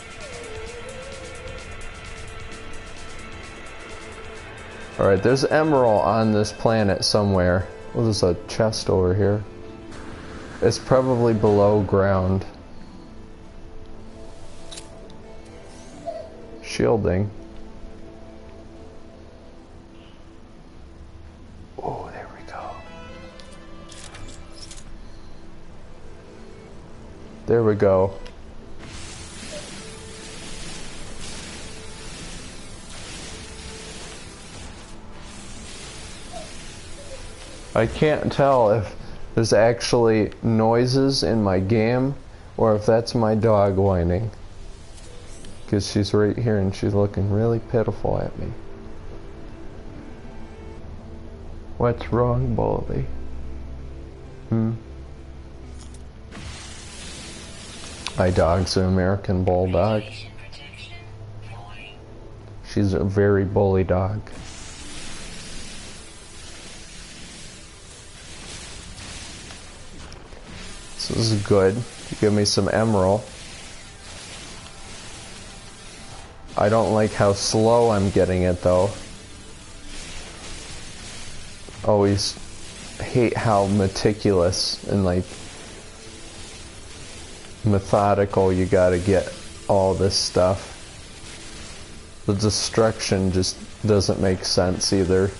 Alright, there's Emeril on this planet somewhere. Oh, there's a chest over here. It's probably below ground. Shielding. Oh, there we go. There we go. I can't tell if there's actually noises in my game or if that's my dog whining. Because she's right here and she's looking really pitiful at me. What's wrong, Baldy? My dog's an American Bulldog. She's a very bully dog. So this is good. Give me some Emeril. I don't like how slow I'm getting it though. Always hate how meticulous and like methodical you gotta get all this stuff. The destruction just doesn't make sense either.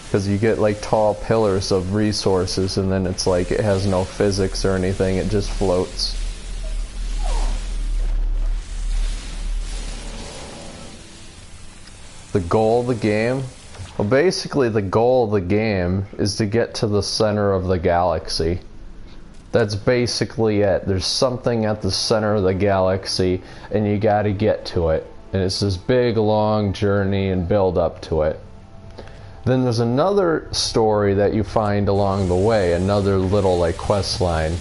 Because you get like tall pillars of resources and then it's like it has no physics or anything, it just floats. The goal of the game? Well, basically the goal of the game is to get to the center of the galaxy. That's basically it. There's something at the center of the galaxy and you gotta get to it. And it's this big long journey and build up to it. Then there's another story that you find along the way, another little like quest line,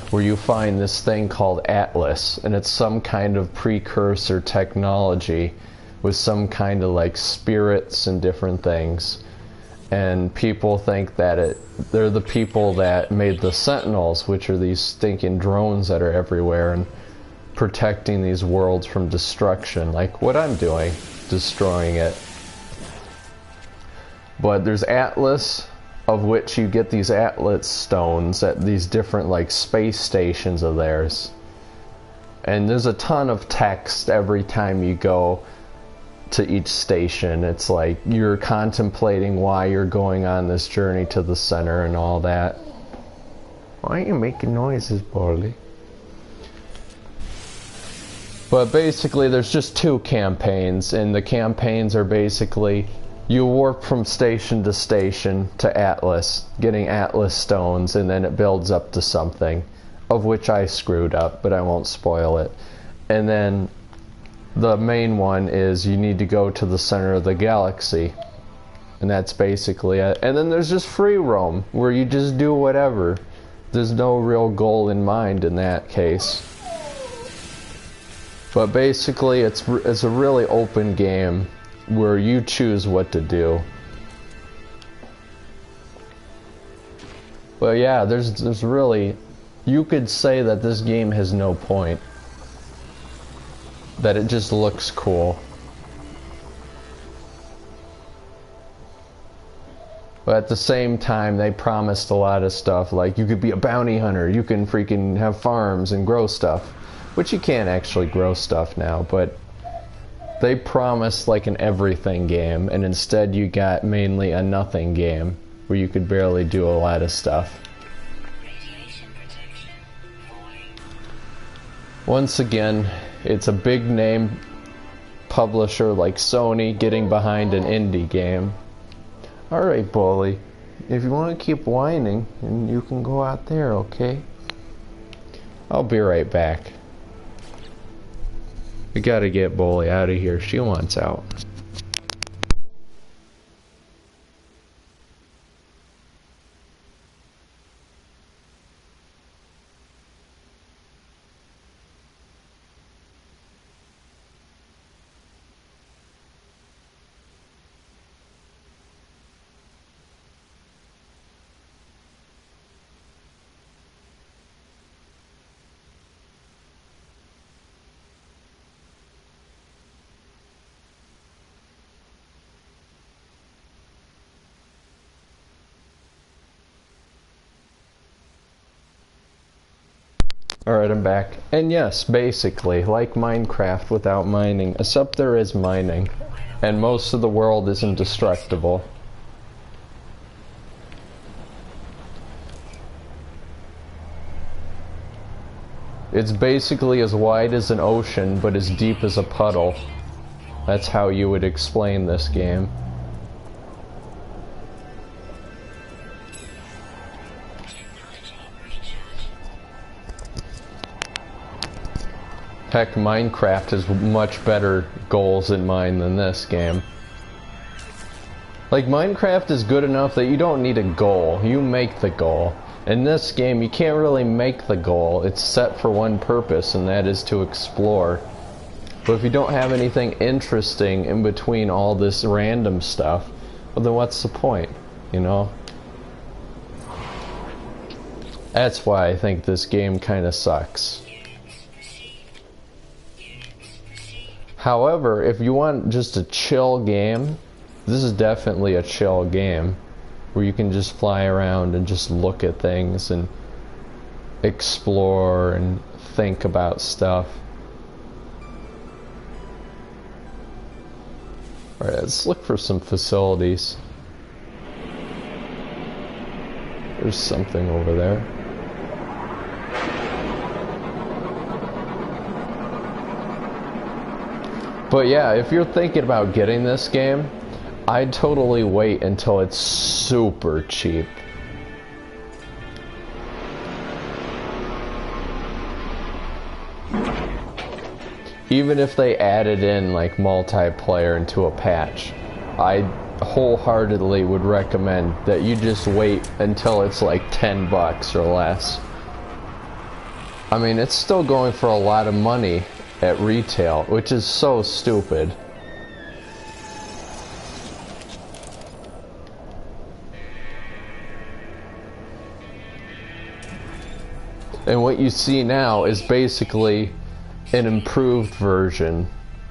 where you find this thing called Atlas, and it's some kind of precursor technology with some kind of like spirits and different things. And people think that they're the people that made the Sentinels, which are these stinking drones that are everywhere and protecting these worlds from destruction, like what I'm doing, destroying it. But there's Atlas, of which you get these Atlas stones at these different like space stations of theirs. And there's a ton of text every time you go to each station. It's like you're contemplating why you're going on this journey to the center and all that. Why are you making noises, Barley? But basically there's just two campaigns, and the campaigns are basically you warp from station to station to Atlas, getting Atlas stones, and then it builds up to something, of which I screwed up, but I won't spoil it. And then the main one is you need to go to the center of the galaxy. And that's basically it. And then there's just free roam, where you just do whatever. There's no real goal in mind in that case. But basically, it's a really open game where you choose what to do. Well, yeah, there's really... You could say that this game has no point. That it just looks cool. But at the same time, they promised a lot of stuff, like you could be a bounty hunter, you can freaking have farms and grow stuff. Which you can't actually grow stuff now, but they promised like an everything game, and instead you got mainly a nothing game, where you could barely do a lot of stuff. Once again, it's a big name publisher like Sony getting behind an indie game. Alright, Bully, if you want to keep whining, and you can go out there, okay? I'll be right back. We gotta get Bully out of here. She wants out. Alright, I'm back. And yes, basically, like Minecraft without mining, except there is mining, and most of the world is indestructible. It's basically as wide as an ocean, but as deep as a puddle. That's how you would explain this game. Heck, Minecraft has much better goals in mind than this game. Like, Minecraft is good enough that you don't need a goal, you make the goal. In this game, you can't really make the goal, it's set for one purpose, and that is to explore. But if you don't have anything interesting in between all this random stuff, well then what's the point, you know? That's why I think this game kinda sucks. However, if you want just a chill game, this is definitely a chill game where you can just fly around and just look at things and explore and think about stuff. Alright, let's look for some facilities. There's something over there. But yeah, if you're thinking about getting this game, I'd totally wait until it's super cheap. Even if they added in like multiplayer into a patch, I wholeheartedly would recommend that you just wait until it's like $10 or less. I mean, it's still going for a lot of money at retail, which is so stupid. And what you see now is basically an improved version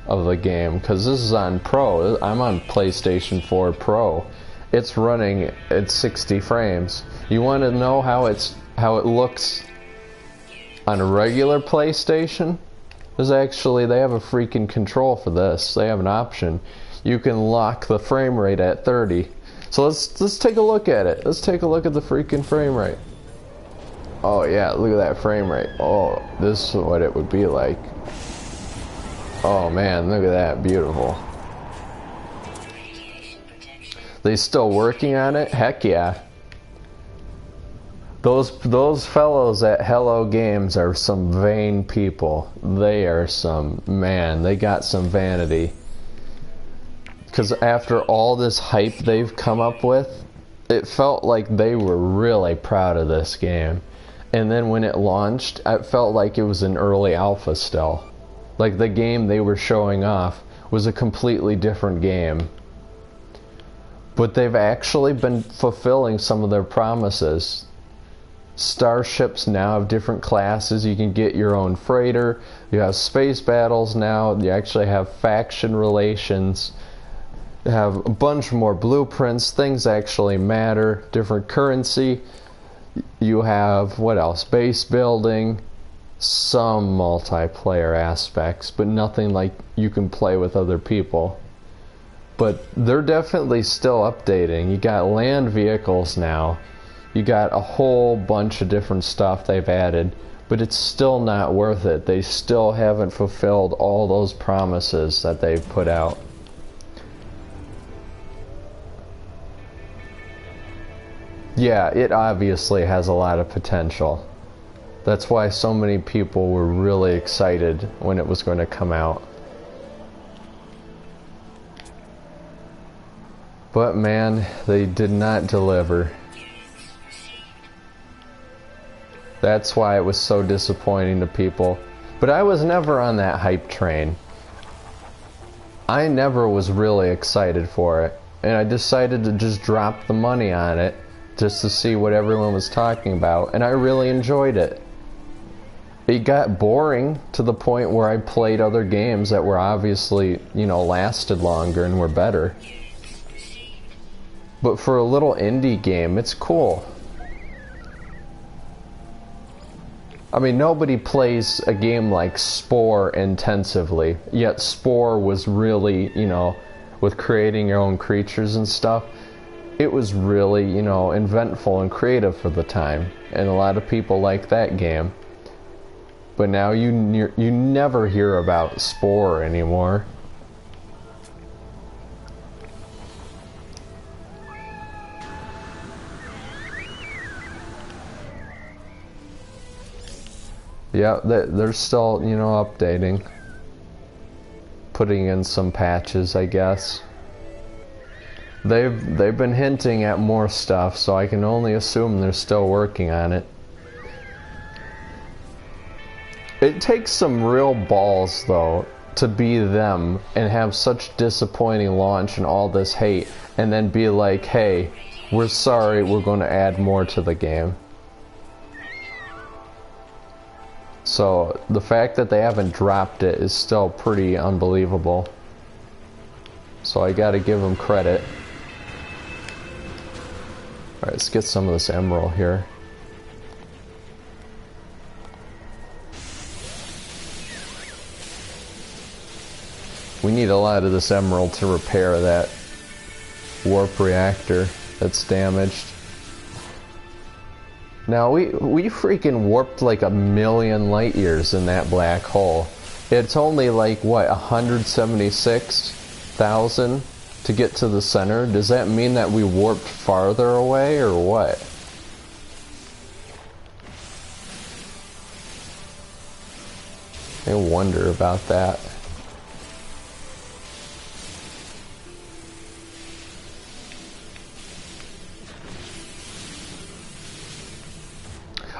of the game, because this is on Pro. I'm on PlayStation 4 Pro. It's running at 60 frames. You want to know how it looks on a regular PlayStation? There's actually, they have a freaking control for this. They have an option. You can lock the frame rate at 30. So let's take a look at it. Let's take a look at the freaking frame rate. Oh yeah, look at that frame rate. Oh, this is what it would be like. Oh man, look at that, beautiful. They still working on it? Heck yeah. Those fellows at Hello Games are some vain people. They are some, man, they got some vanity. Because after all this hype they've come up with, it felt like they were really proud of this game. And then when it launched, it felt like it was an early alpha still. Like the game they were showing off was a completely different game. But they've actually been fulfilling some of their promises. Starships now have different classes. You can get your own freighter. You have space battles now. You actually have faction relations. You have a bunch more blueprints. Things actually matter. Different currency. You have, what else? Base building. Some multiplayer aspects, but nothing like you can play with other people. But they're definitely still updating. You got land vehicles now. You got a whole bunch of different stuff they've added, but it's still not worth it. They still haven't fulfilled all those promises that they've put out. Yeah, it obviously has a lot of potential. That's why so many people were really excited when it was going to come out. But man, they did not deliver. That's why it was so disappointing to people. But I was never on that hype train. I never was really excited for it. And I decided to just drop the money on it just to see what everyone was talking about. And I really enjoyed it. It got boring to the point where I played other games that were obviously, you know, lasted longer and were better. But for a little indie game, it's cool. I mean, nobody plays a game like Spore intensively, yet Spore was really, you know, with creating your own creatures and stuff, it was really, you know, inventful and creative for the time, and a lot of people like that game. But now you never hear about Spore anymore. Yeah, they're still, you know, updating. Putting in some patches, I guess. They've been hinting at more stuff, so I can only assume they're still working on it. It takes some real balls, though, to be them and have such disappointing launch and all this hate, and then be like, hey, we're sorry, we're going to add more to the game. So the fact that they haven't dropped it is still pretty unbelievable. So I gotta give them credit. Alright, let's get some of this Emeril here. We need a lot of this Emeril to repair that warp reactor that's damaged. Now, we freaking warped like 1,000,000 light years in that black hole. It's only like, what, 176,000 to get to the center? Does that mean that we warped farther away, or what? I wonder about that.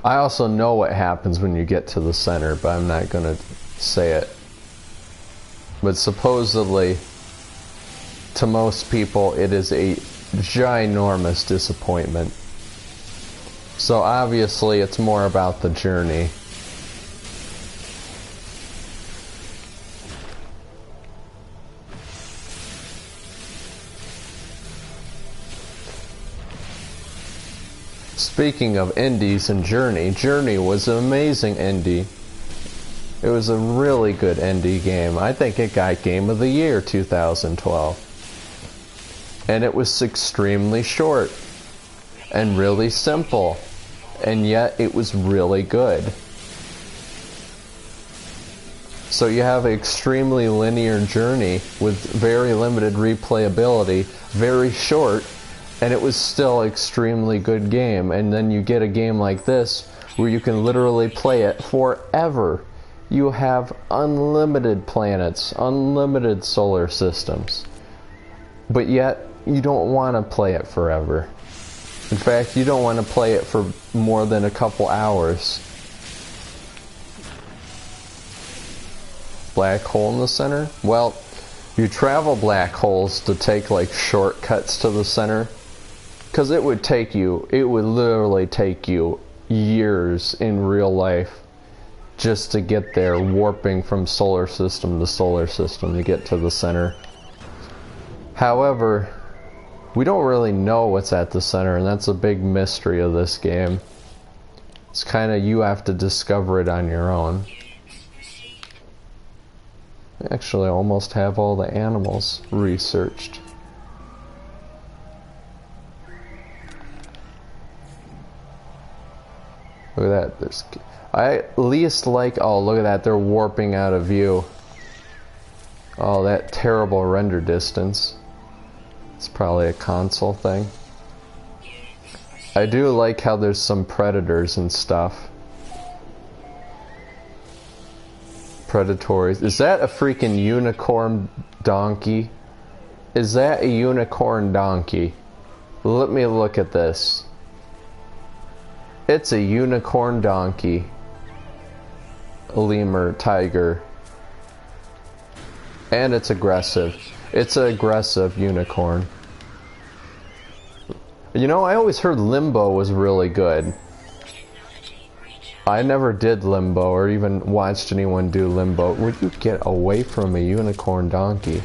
I also know what happens when you get to the center, but I'm not going to say it. But supposedly, to most people, it is a ginormous disappointment. So obviously, it's more about the journey. Speaking of indies and Journey, Journey was an amazing indie. It was a really good indie game. I think it got Game of the Year 2012. And it was extremely short and really simple, and yet it was really good. So you have an extremely linear journey with very limited replayability, very short, and it was still extremely good game. And then you get a game like this where you can literally play it forever. You have unlimited planets, unlimited solar systems, but yet you don't want to play it forever. In fact, you don't want to play it for more than a couple hours. Black hole in the center? Well, you travel black holes to take like shortcuts to the center, because it would literally take you years in real life just to get there, warping from solar system to solar system to get to the center. However, we don't really know what's at the center, and that's a big mystery of this game. It's kind of, you have to discover it on your own. Actually, I almost have all the animals researched. Look at that. I at least like, oh, look at that, they're warping out of view. Oh, that terrible render distance. It's probably a console thing. I do like how there's some predators and stuff. Predatories. Is that a freaking unicorn donkey? Is that a unicorn donkey? Let me look at this. It's a unicorn donkey. A lemur, tiger. And it's aggressive. It's an aggressive unicorn. You know, I always heard Limbo was really good. I never did Limbo or even watched anyone do Limbo. Would you get away from a unicorn donkey?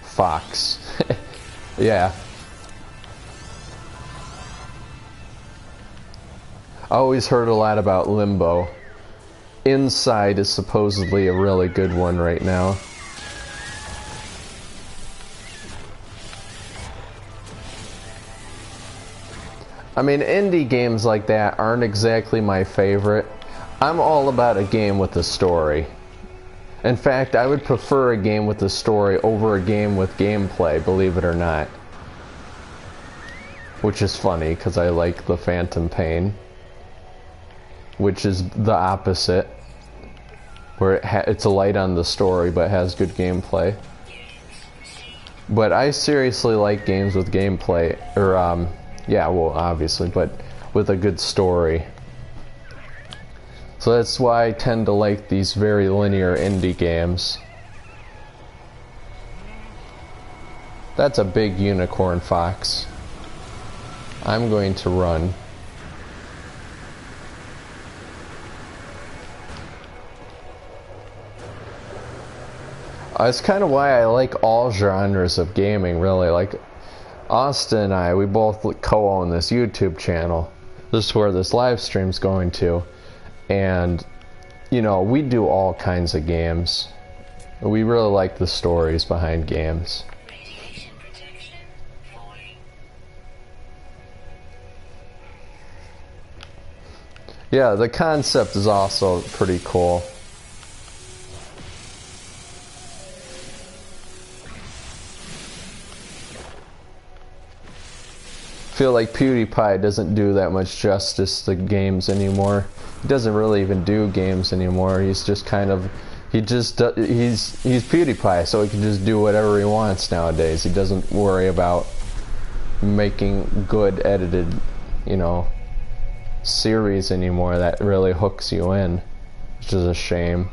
Fox. Yeah. I always heard a lot about Limbo. Inside is supposedly a really good one right now. I mean, indie games like that aren't exactly my favorite. I'm all about a game with a story. In fact, I would prefer a game with a story over a game with gameplay, believe it or not. Which is funny, because I like the Phantom Pain. Which is the opposite. Where it's a light on the story, but has good gameplay. But I seriously like games with gameplay, or, yeah, well, obviously, but with a good story. So that's why I tend to like these very linear indie games. That's a big unicorn fox. I'm going to run. It's kind of why I like all genres of gaming, really. Like, Austin and I, we both co-own this YouTube channel. This is where this live stream's going to. And, you know, we do all kinds of games. We really like the stories behind games. Yeah, the concept is also pretty cool. I feel like PewDiePie doesn't do that much justice to games anymore. He doesn't really even do games anymore. He's just kind of, he's PewDiePie, so he can just do whatever he wants nowadays. He doesn't worry about making good edited, you know, series anymore that really hooks you in, which is a shame.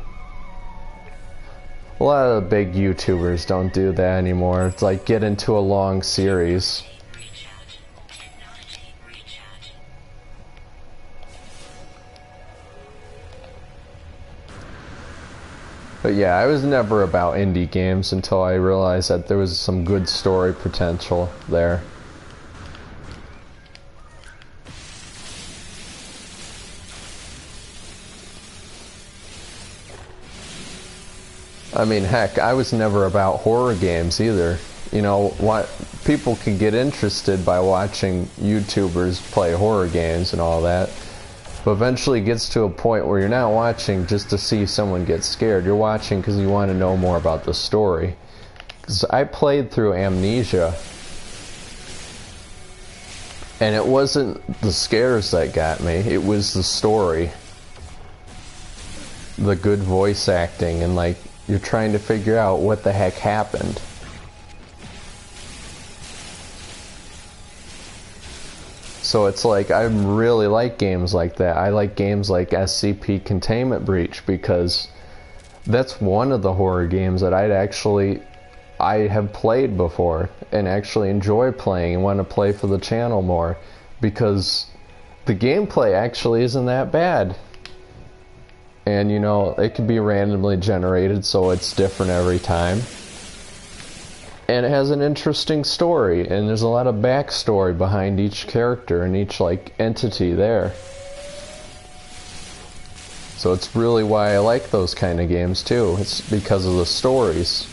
A lot of the big YouTubers don't do that anymore. It's like, get into a long series. But yeah, I was never about indie games until I realized that there was some good story potential there. I mean, heck, I was never about horror games either. You know, what people can get interested by watching YouTubers play horror games and all that. But eventually it gets to a point where you're not watching just to see someone get scared. You're watching because you want to know more about the story. 'Cause I played through Amnesia, and it wasn't the scares that got me, it was the story. The good voice acting, and like, you're trying to figure out what the heck happened. So it's like, I really like games like that. I like games like SCP Containment Breach, because that's one of the horror games that I have played before and actually enjoy playing and want to play for the channel more, because the gameplay actually isn't that bad. And you know, it can be randomly generated, so it's different every time. And it has an interesting story, and there's a lot of backstory behind each character and each like entity there. So it's really why I like those kind of games too. It's because of the stories.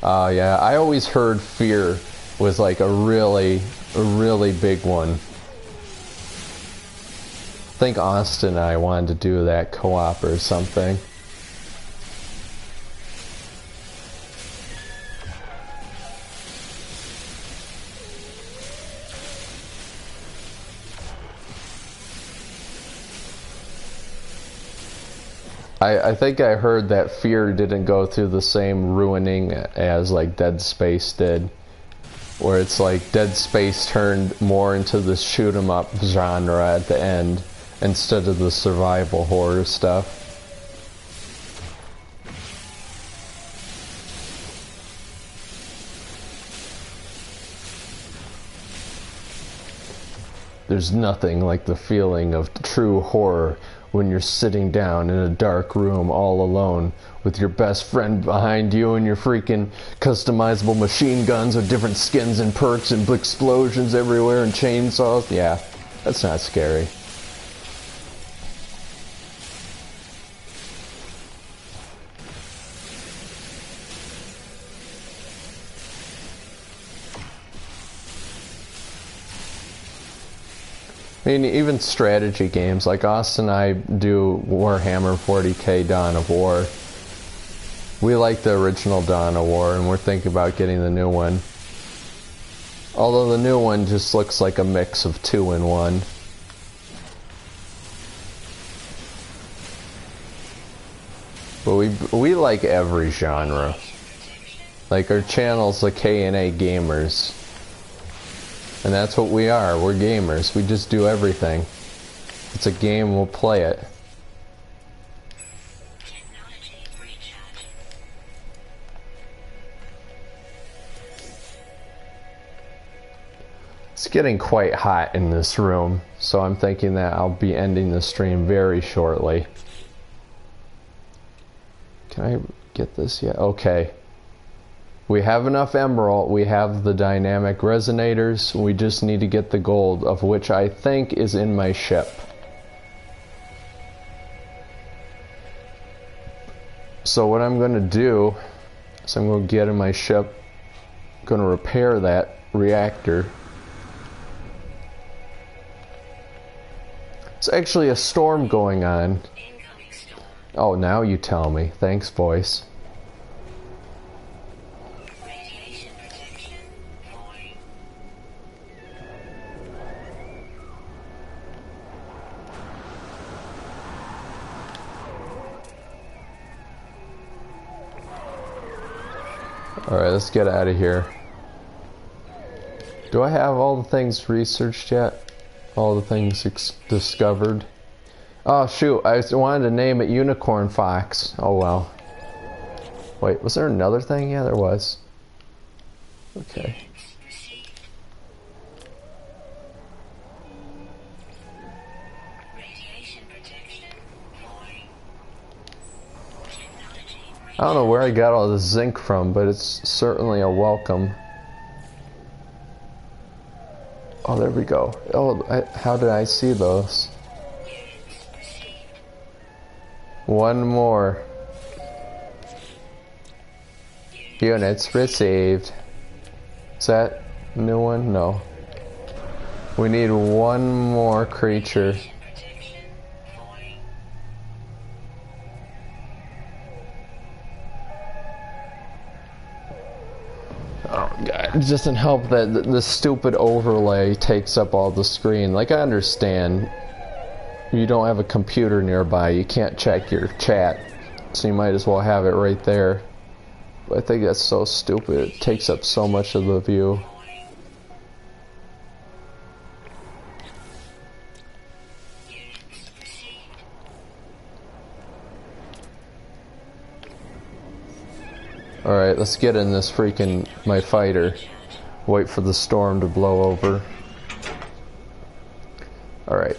Yeah, I always heard Fear was like a really big one. I think Austin and I wanted to do that co-op or something. I think I heard that Fear didn't go through the same ruining as like Dead Space did, where it's like Dead Space turned more into the shoot 'em up genre at the end instead of the survival horror stuff. There's nothing like the feeling of true horror when you're sitting down in a dark room all alone with your best friend behind you and your freaking customizable machine guns with different skins and perks and explosions everywhere and chainsaws. Yeah, that's not scary. I mean, even strategy games, like Austin and I do Warhammer 40k Dawn of War. We like the original Dawn of War, and we're thinking about getting the new one. Although the new one just looks like a mix of 2 in 1. But we like every genre. Like, our channel's the K&A Gamers. And that's what we are. We're gamers. We just do everything. It's a game, we'll play it. It's getting quite hot in this room, so I'm thinking that I'll be ending the stream very shortly. Can I get this yet? Okay. We have enough Emeril, we have the dynamic resonators, we just need to get the gold, of which I think is in my ship. So what I'm going to do is I'm going to get in my ship, I'm going to repair that reactor. It's actually a storm going on. Oh, now you tell me. Thanks, voice. Alright, let's get out of here. Do I have all the things researched yet? All the things discovered? Oh shoot, I wanted to name it Unicorn Fox. Oh well. Wait, was there another thing? Yeah, there was. Okay. I don't know where I got all this zinc from, but it's certainly a welcome. Oh, there we go. Oh, how did I see those? One more. Units received. Is that a new one? No. We need one more creature. Oh god, it doesn't help that the stupid overlay takes up all the screen. Like, I understand you don't have a computer nearby, you can't check your chat, so you might as well have it right there. But I think that's so stupid, it takes up so much of the view. Alright, let's get in this freaking, my fighter. Wait for the storm to blow over. Alright.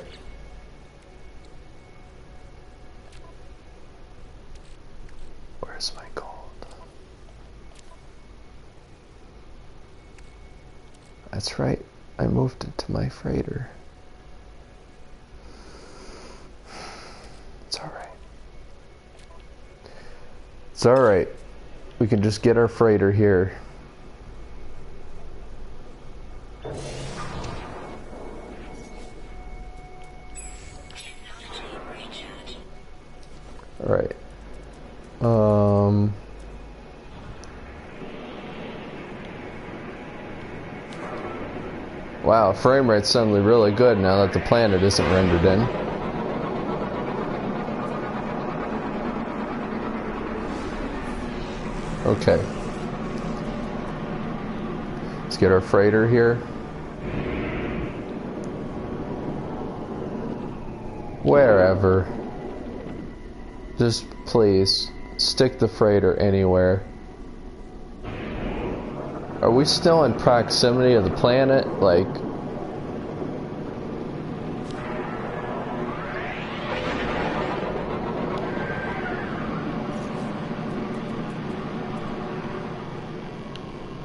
Where's my gold? That's right, I moved it to my freighter. It's alright. It's alright. We can just get our freighter here. Alright. Wow, frame rate's suddenly really good now that the planet isn't rendered in. Okay. Let's get our freighter here. Wherever. Just please stick the freighter anywhere. Are we still in proximity of the planet? Like,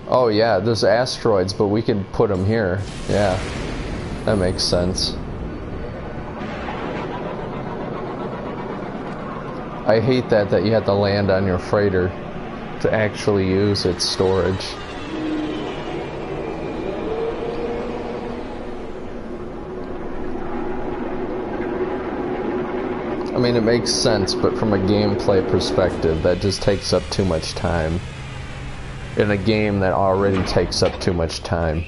oh yeah, there's asteroids, but we can put them here. Yeah, that makes sense. I hate that you have to land on your freighter to actually use its storage. I mean, it makes sense, but from a gameplay perspective, that just takes up too much time. In a game that already takes up too much time.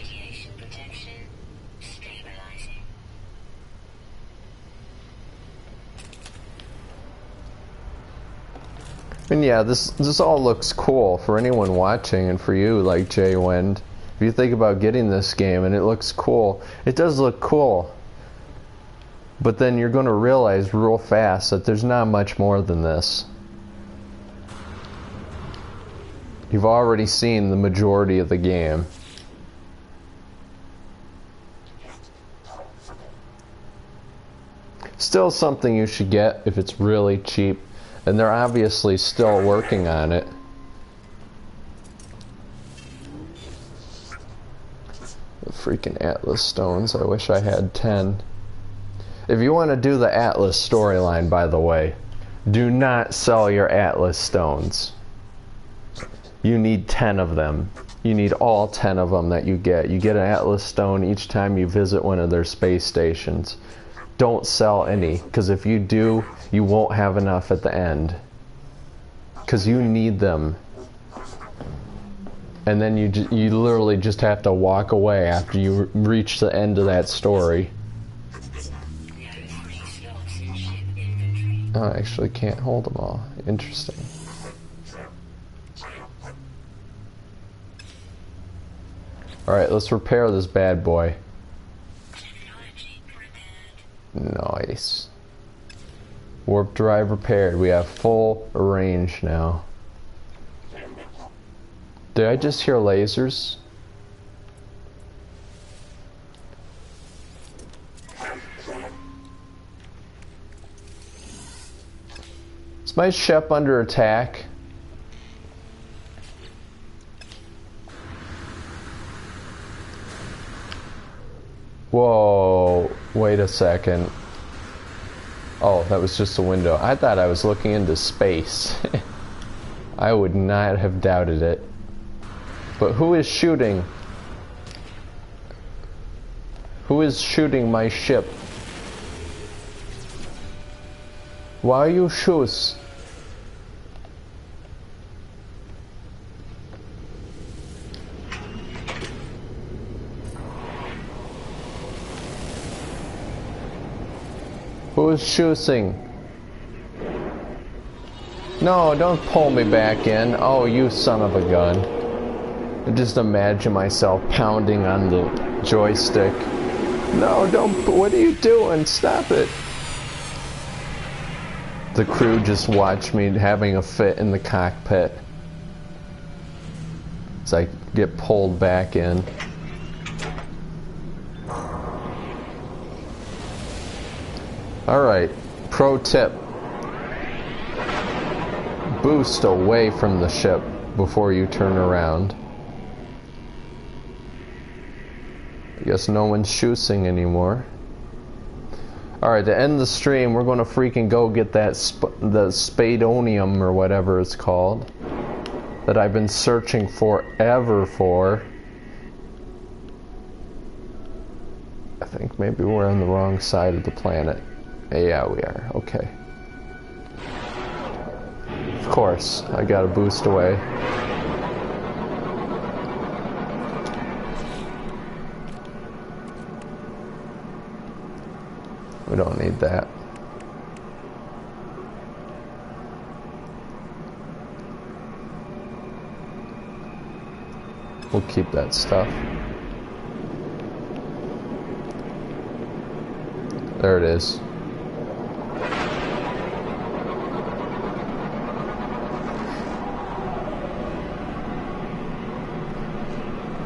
And yeah, this all looks cool for anyone watching, and for you, like Jay Wend. If you think about getting this game and it looks cool, it does look cool. But then you're going to realize real fast that there's not much more than this. You've already seen the majority of the game. Still something you should get if it's really cheap. And they're obviously still working on it. The freaking Atlas stones. I wish I had 10. If you want to do the Atlas storyline, by the way, do not sell your Atlas stones. You need 10 of them. You need all 10 of them that you get. You get an Atlas stone each time you visit one of their space stations. Don't sell any, because if you do, you won't have enough at the end. Because you need them. And then you literally just have to walk away after you reach the end of that story. Oh, I actually can't hold them all. Interesting. Alright, let's repair this bad boy. Nice. Warp drive repaired. We have full range now. Did I just hear lasers? Is my ship under attack? Whoa, wait a second. Oh, that was just a window. I thought I was looking into space. I would not have doubted it. But who is shooting? Who is shooting my ship? Why you shoot? Who's shooting? No, don't pull me back in. Oh, you son of a gun. I just imagine myself pounding on the joystick. No, don't. What are you doing? Stop it. The crew just watched me having a fit in the cockpit. As I get pulled back in. Alright, pro tip. Boost away from the ship before you turn around. I guess no one's shooting anymore. Alright, to end the stream, we're going to freaking go get that the spadonium or whatever it's called that I've been searching forever for. I think maybe we're on the wrong side of the planet. Yeah, we are. Okay. Of course, I gotta boost away. We don't need that. We'll keep that stuff. There it is.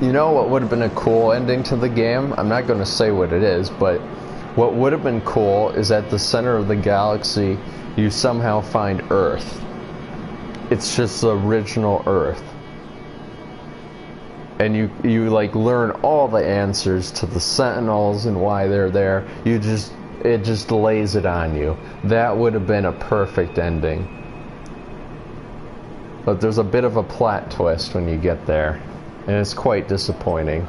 You know what would have been a cool ending to the game? I'm not going to say what it is, but what would have been cool is at the center of the galaxy, you somehow find Earth. It's just the original Earth. And you like learn all the answers to the Sentinels and why they're there. It just lays it on you. That would have been a perfect ending. But there's a bit of a plot twist when you get there. And it's quite disappointing.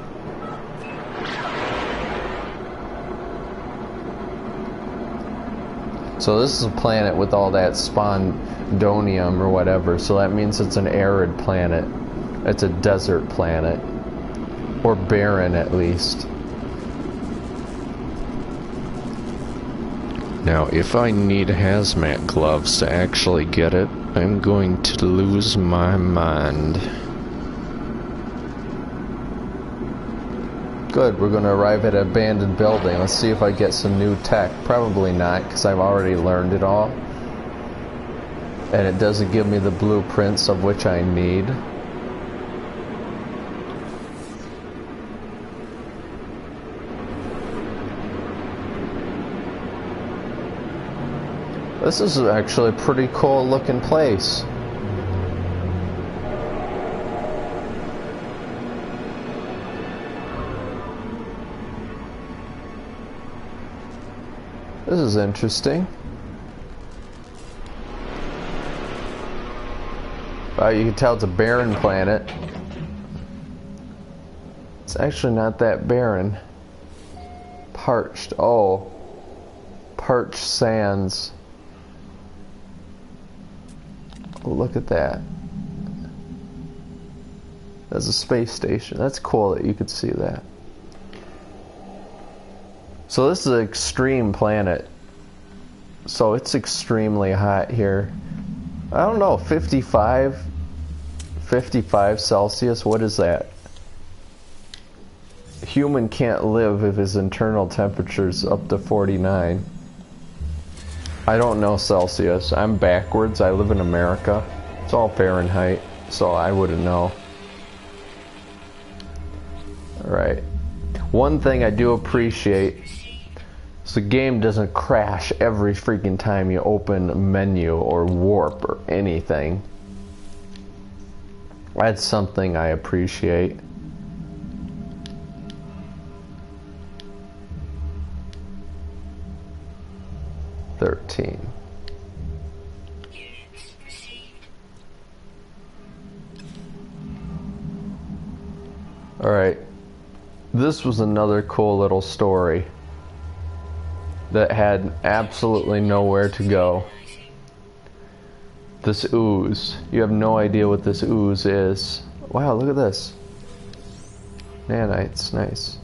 So this is a planet with all that spondonium or whatever, so that means it's an arid planet. It's a desert planet. Or barren, at least. Now, if I need hazmat gloves to actually get it, I'm going to lose my mind. Good, we're going to arrive at an abandoned building. Let's see if I get some new tech. Probably not, because I've already learned it all. And it doesn't give me the blueprints of which I need. This is actually a pretty cool looking place. This is interesting. You can tell it's a barren planet. It's actually not that barren. Parched. Oh. Parched sands. Oh, look at that. That's a space station. That's cool that you could see that. So this is an extreme planet. So it's extremely hot here. I don't know, 55 Celsius, what is that? A human can't live if his internal temperature's up to 49. I don't know Celsius. I'm backwards. I live in America. It's all Fahrenheit, so I wouldn't know. Alright. One thing I do appreciate is the game doesn't crash every freaking time you open a menu or warp or anything. That's something I appreciate. Alright, this was another cool little story that had absolutely nowhere to go. This ooze. You have no idea what this ooze is. Wow, look at this. Nanites, nice.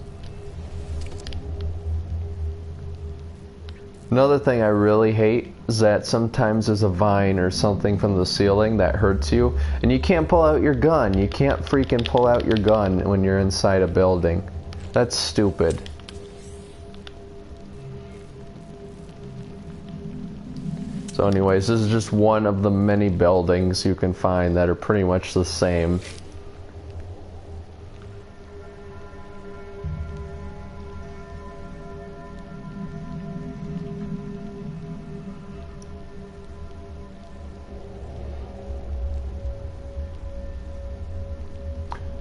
Another thing I really hate is that sometimes there's a vine or something from the ceiling that hurts you, and you can't pull out your gun. You can't freaking pull out your gun when you're inside a building. That's stupid. So anyways, this is just one of the many buildings you can find that are pretty much the same.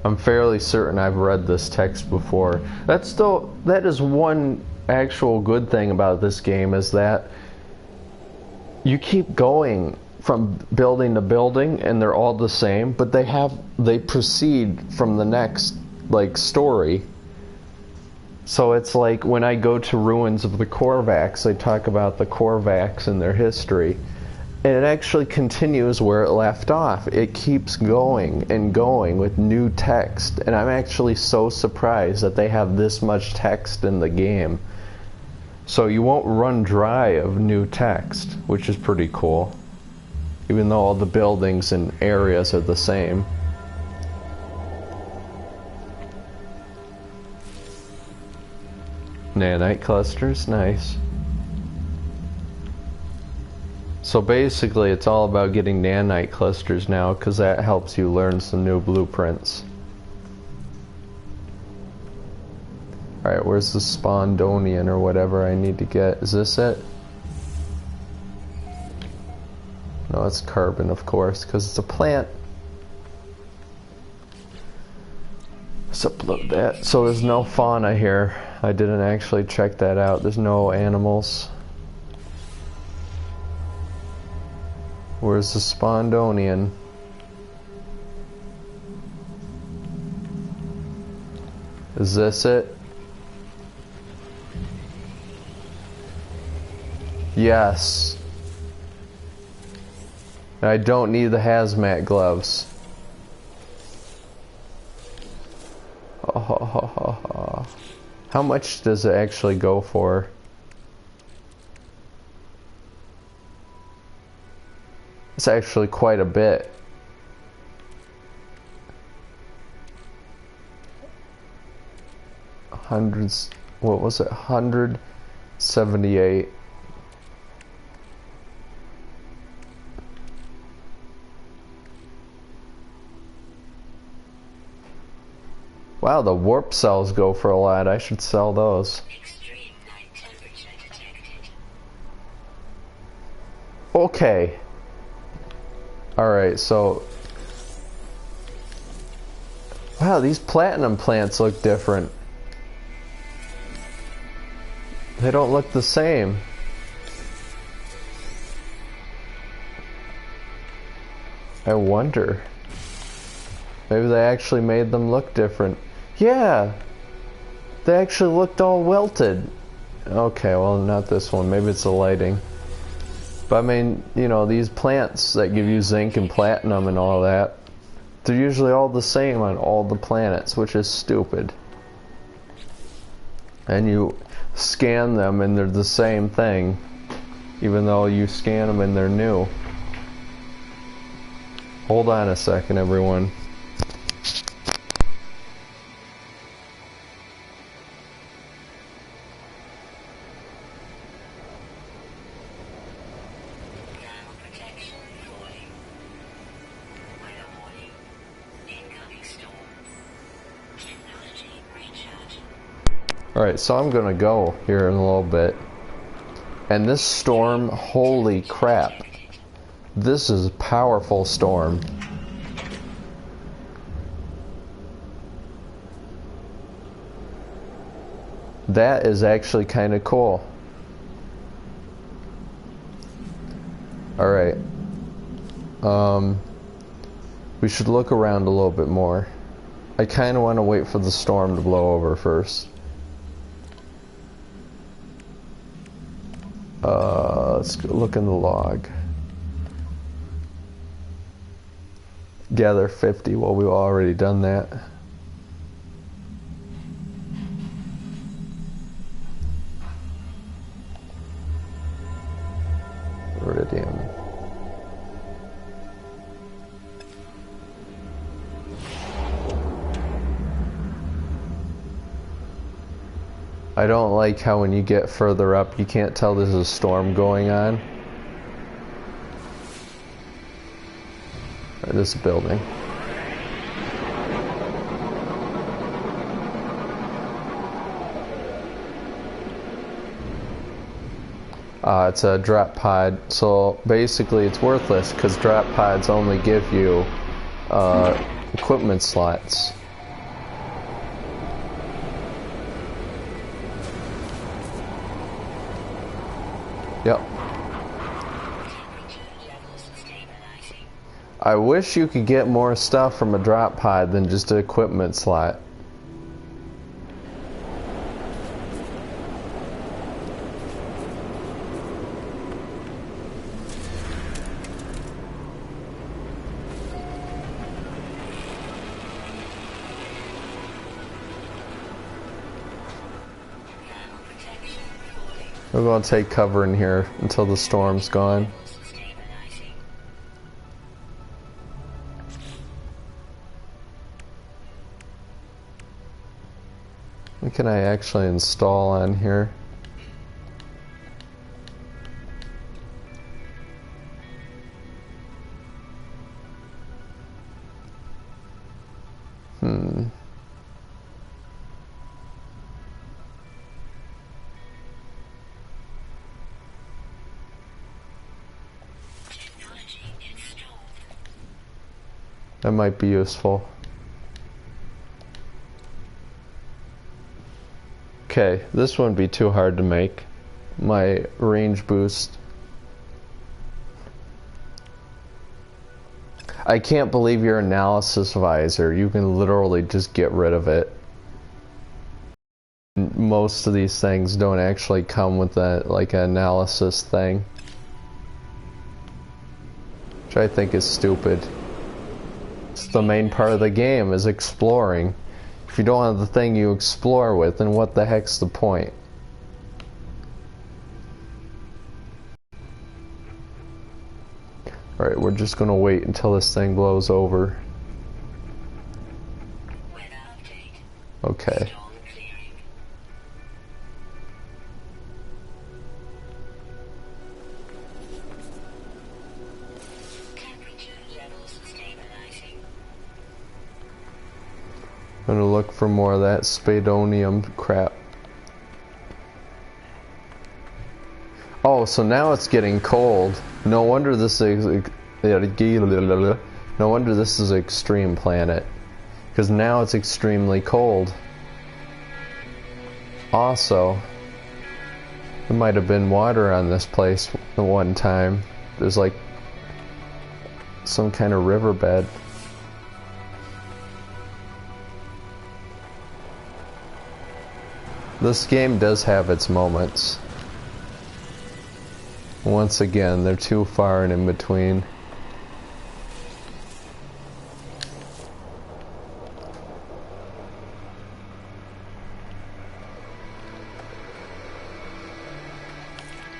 I'm fairly certain I've read this text before. That is one actual good thing about this game, is that you keep going from building to building and they're all the same, but they proceed from the next like story. So it's like when I go to ruins of the Korvax, they talk about the Korvax and their history. And it actually continues where it left off. It keeps going and going with new text. And I'm actually so surprised that they have this much text in the game. So you won't run dry of new text, which is pretty cool. Even though all the buildings and areas are the same. Nanite clusters, nice. So basically it's all about getting nanite clusters now, because that helps you learn some new blueprints. Alright, where's the Spondonian or whatever I need to get? Is this it? No, it's carbon, of course, because it's a plant. Let's upload that. So there's no fauna here. I didn't actually check that out. There's no animals. Where's the Spondonian? Is this it? Yes. I don't need the hazmat gloves. Oh, how much does it actually go for? It's actually quite a bit. Hundreds, what was it? 178. Wow, the warp cells go for a lot. I should sell those. Extreme night temperature detected. Okay. Alright, so... Wow, these platinum plants look different. They don't look the same. I wonder. Maybe they actually made them look different. Yeah! They actually looked all wilted. Okay, well, not this one. Maybe it's the lighting. But I mean, you know, these plants that give you zinc and platinum and all that, they're usually all the same on all the planets, which is stupid. And you scan them and they're the same thing, even though you scan them and they're new. Hold on a second, everyone. Alright, so I'm gonna go here in a little bit. And this storm, holy crap. This is a powerful storm. That is actually kind of cool. Alright. We should look around a little bit more. I kind of want to wait for the storm to blow over first. Let's go look in the log. Gather 50. Well, we've already done that. I don't like how when you get further up, you can't tell there's a storm going on. This building. It's a drop pod, so basically it's worthless because drop pods only give you equipment slots. Yep. I wish you could get more stuff from a drop pod than just an equipment slot. We're going to take cover in here until the storm's gone. What can I actually install on here? That might be useful. Okay, this wouldn't be too hard to make. My range boost. I can't believe your analysis visor. You can literally just get rid of it. Most of these things don't actually come with a, like, an analysis thing, which I think is stupid. It's the main part of the game, is exploring. If you don't have the thing you explore with, then what the heck's the point? Alright, we're just gonna wait until this thing blows over. Okay. I'm gonna look for more of that spadonium crap. Oh, so now it's getting cold. No wonder this is no wonder this is an extreme planet, because now it's extremely cold. Also, there might have been water on this place at one time. There's like some kind of riverbed. This game does have its moments. Once again, they're too far and in between.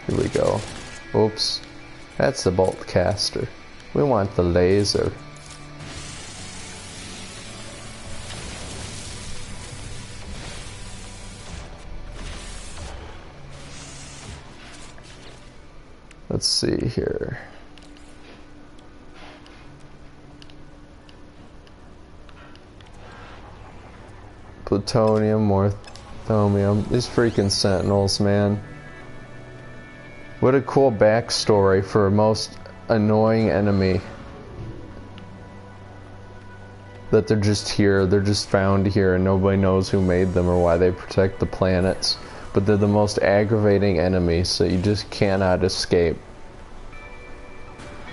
Here we go. Oops. That's the bolt caster. We want the laser. Let's see here. Plutonium, more thorium. These freaking sentinels, man. What a cool backstory for a most annoying enemy. That they're just here, they're just found here, and nobody knows who made them or why they protect the planets. But they're the most aggravating enemies, so you just cannot escape.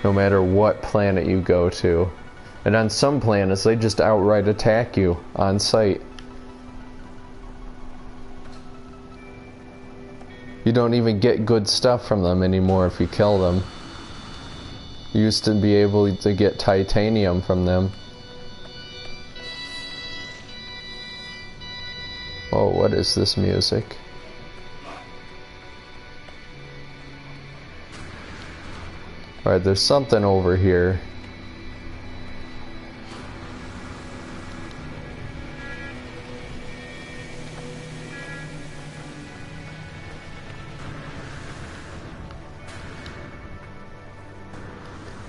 No matter what planet you go to. And on some planets, they just outright attack you on sight. You don't even get good stuff from them anymore if you kill them. You used to be able to get titanium from them. Oh, what is this music? Alright, there's something over here.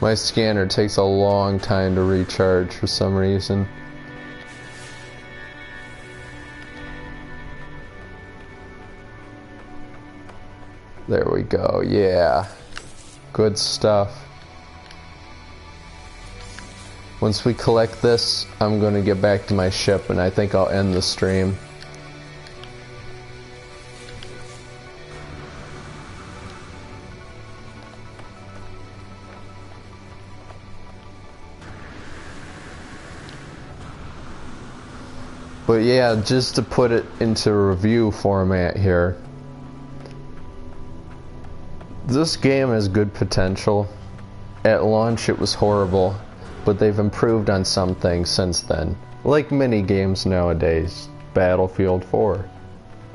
My scanner takes a long time to recharge for some reason. There we go, yeah. Good stuff. Once we collect this, I'm gonna get back to my ship and I think I'll end the stream. But yeah, just to put it into review format here, this game has good potential. At launch it was horrible, but they've improved on some things since then. Like many games nowadays. Battlefield 4,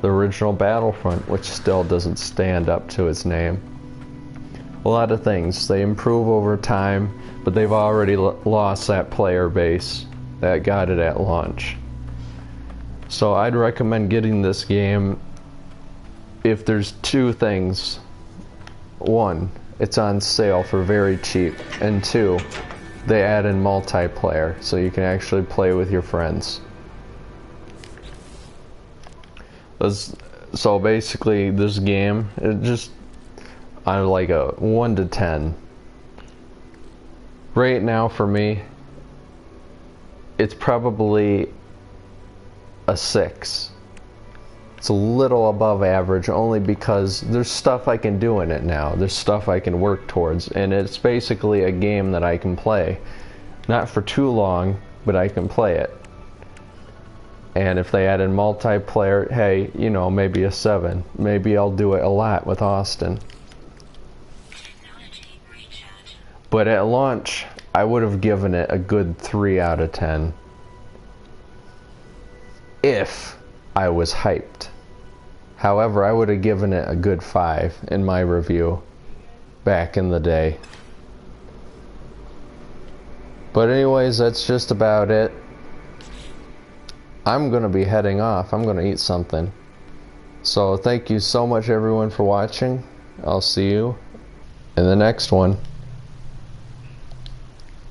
the original Battlefront, which still doesn't stand up to its name. A lot of things. They improve over time, but they've already lost that player base that got it at launch. So I'd recommend getting this game if there's two things. One, it's on sale for very cheap, and two, they add in multiplayer so you can actually play with your friends. So basically this game, it just on like a 1 to 10. Right now for me, it's probably a 6. It's a little above average only because there's stuff I can do in it now. There's stuff I can work towards, and it's basically a game that I can play. Not for too long, but I can play it. And if they add in multiplayer, hey, you know, maybe a 7. Maybe I'll do it a lot with Austin. But at launch, I would have given it a good 3 out of 10. If I was hyped. However, I would have given it a good 5 in my review back in the day. But anyways, that's just about it. I'm gonna be heading off. I'm gonna eat something. So thank you so much everyone for watching. I'll see you in the next one.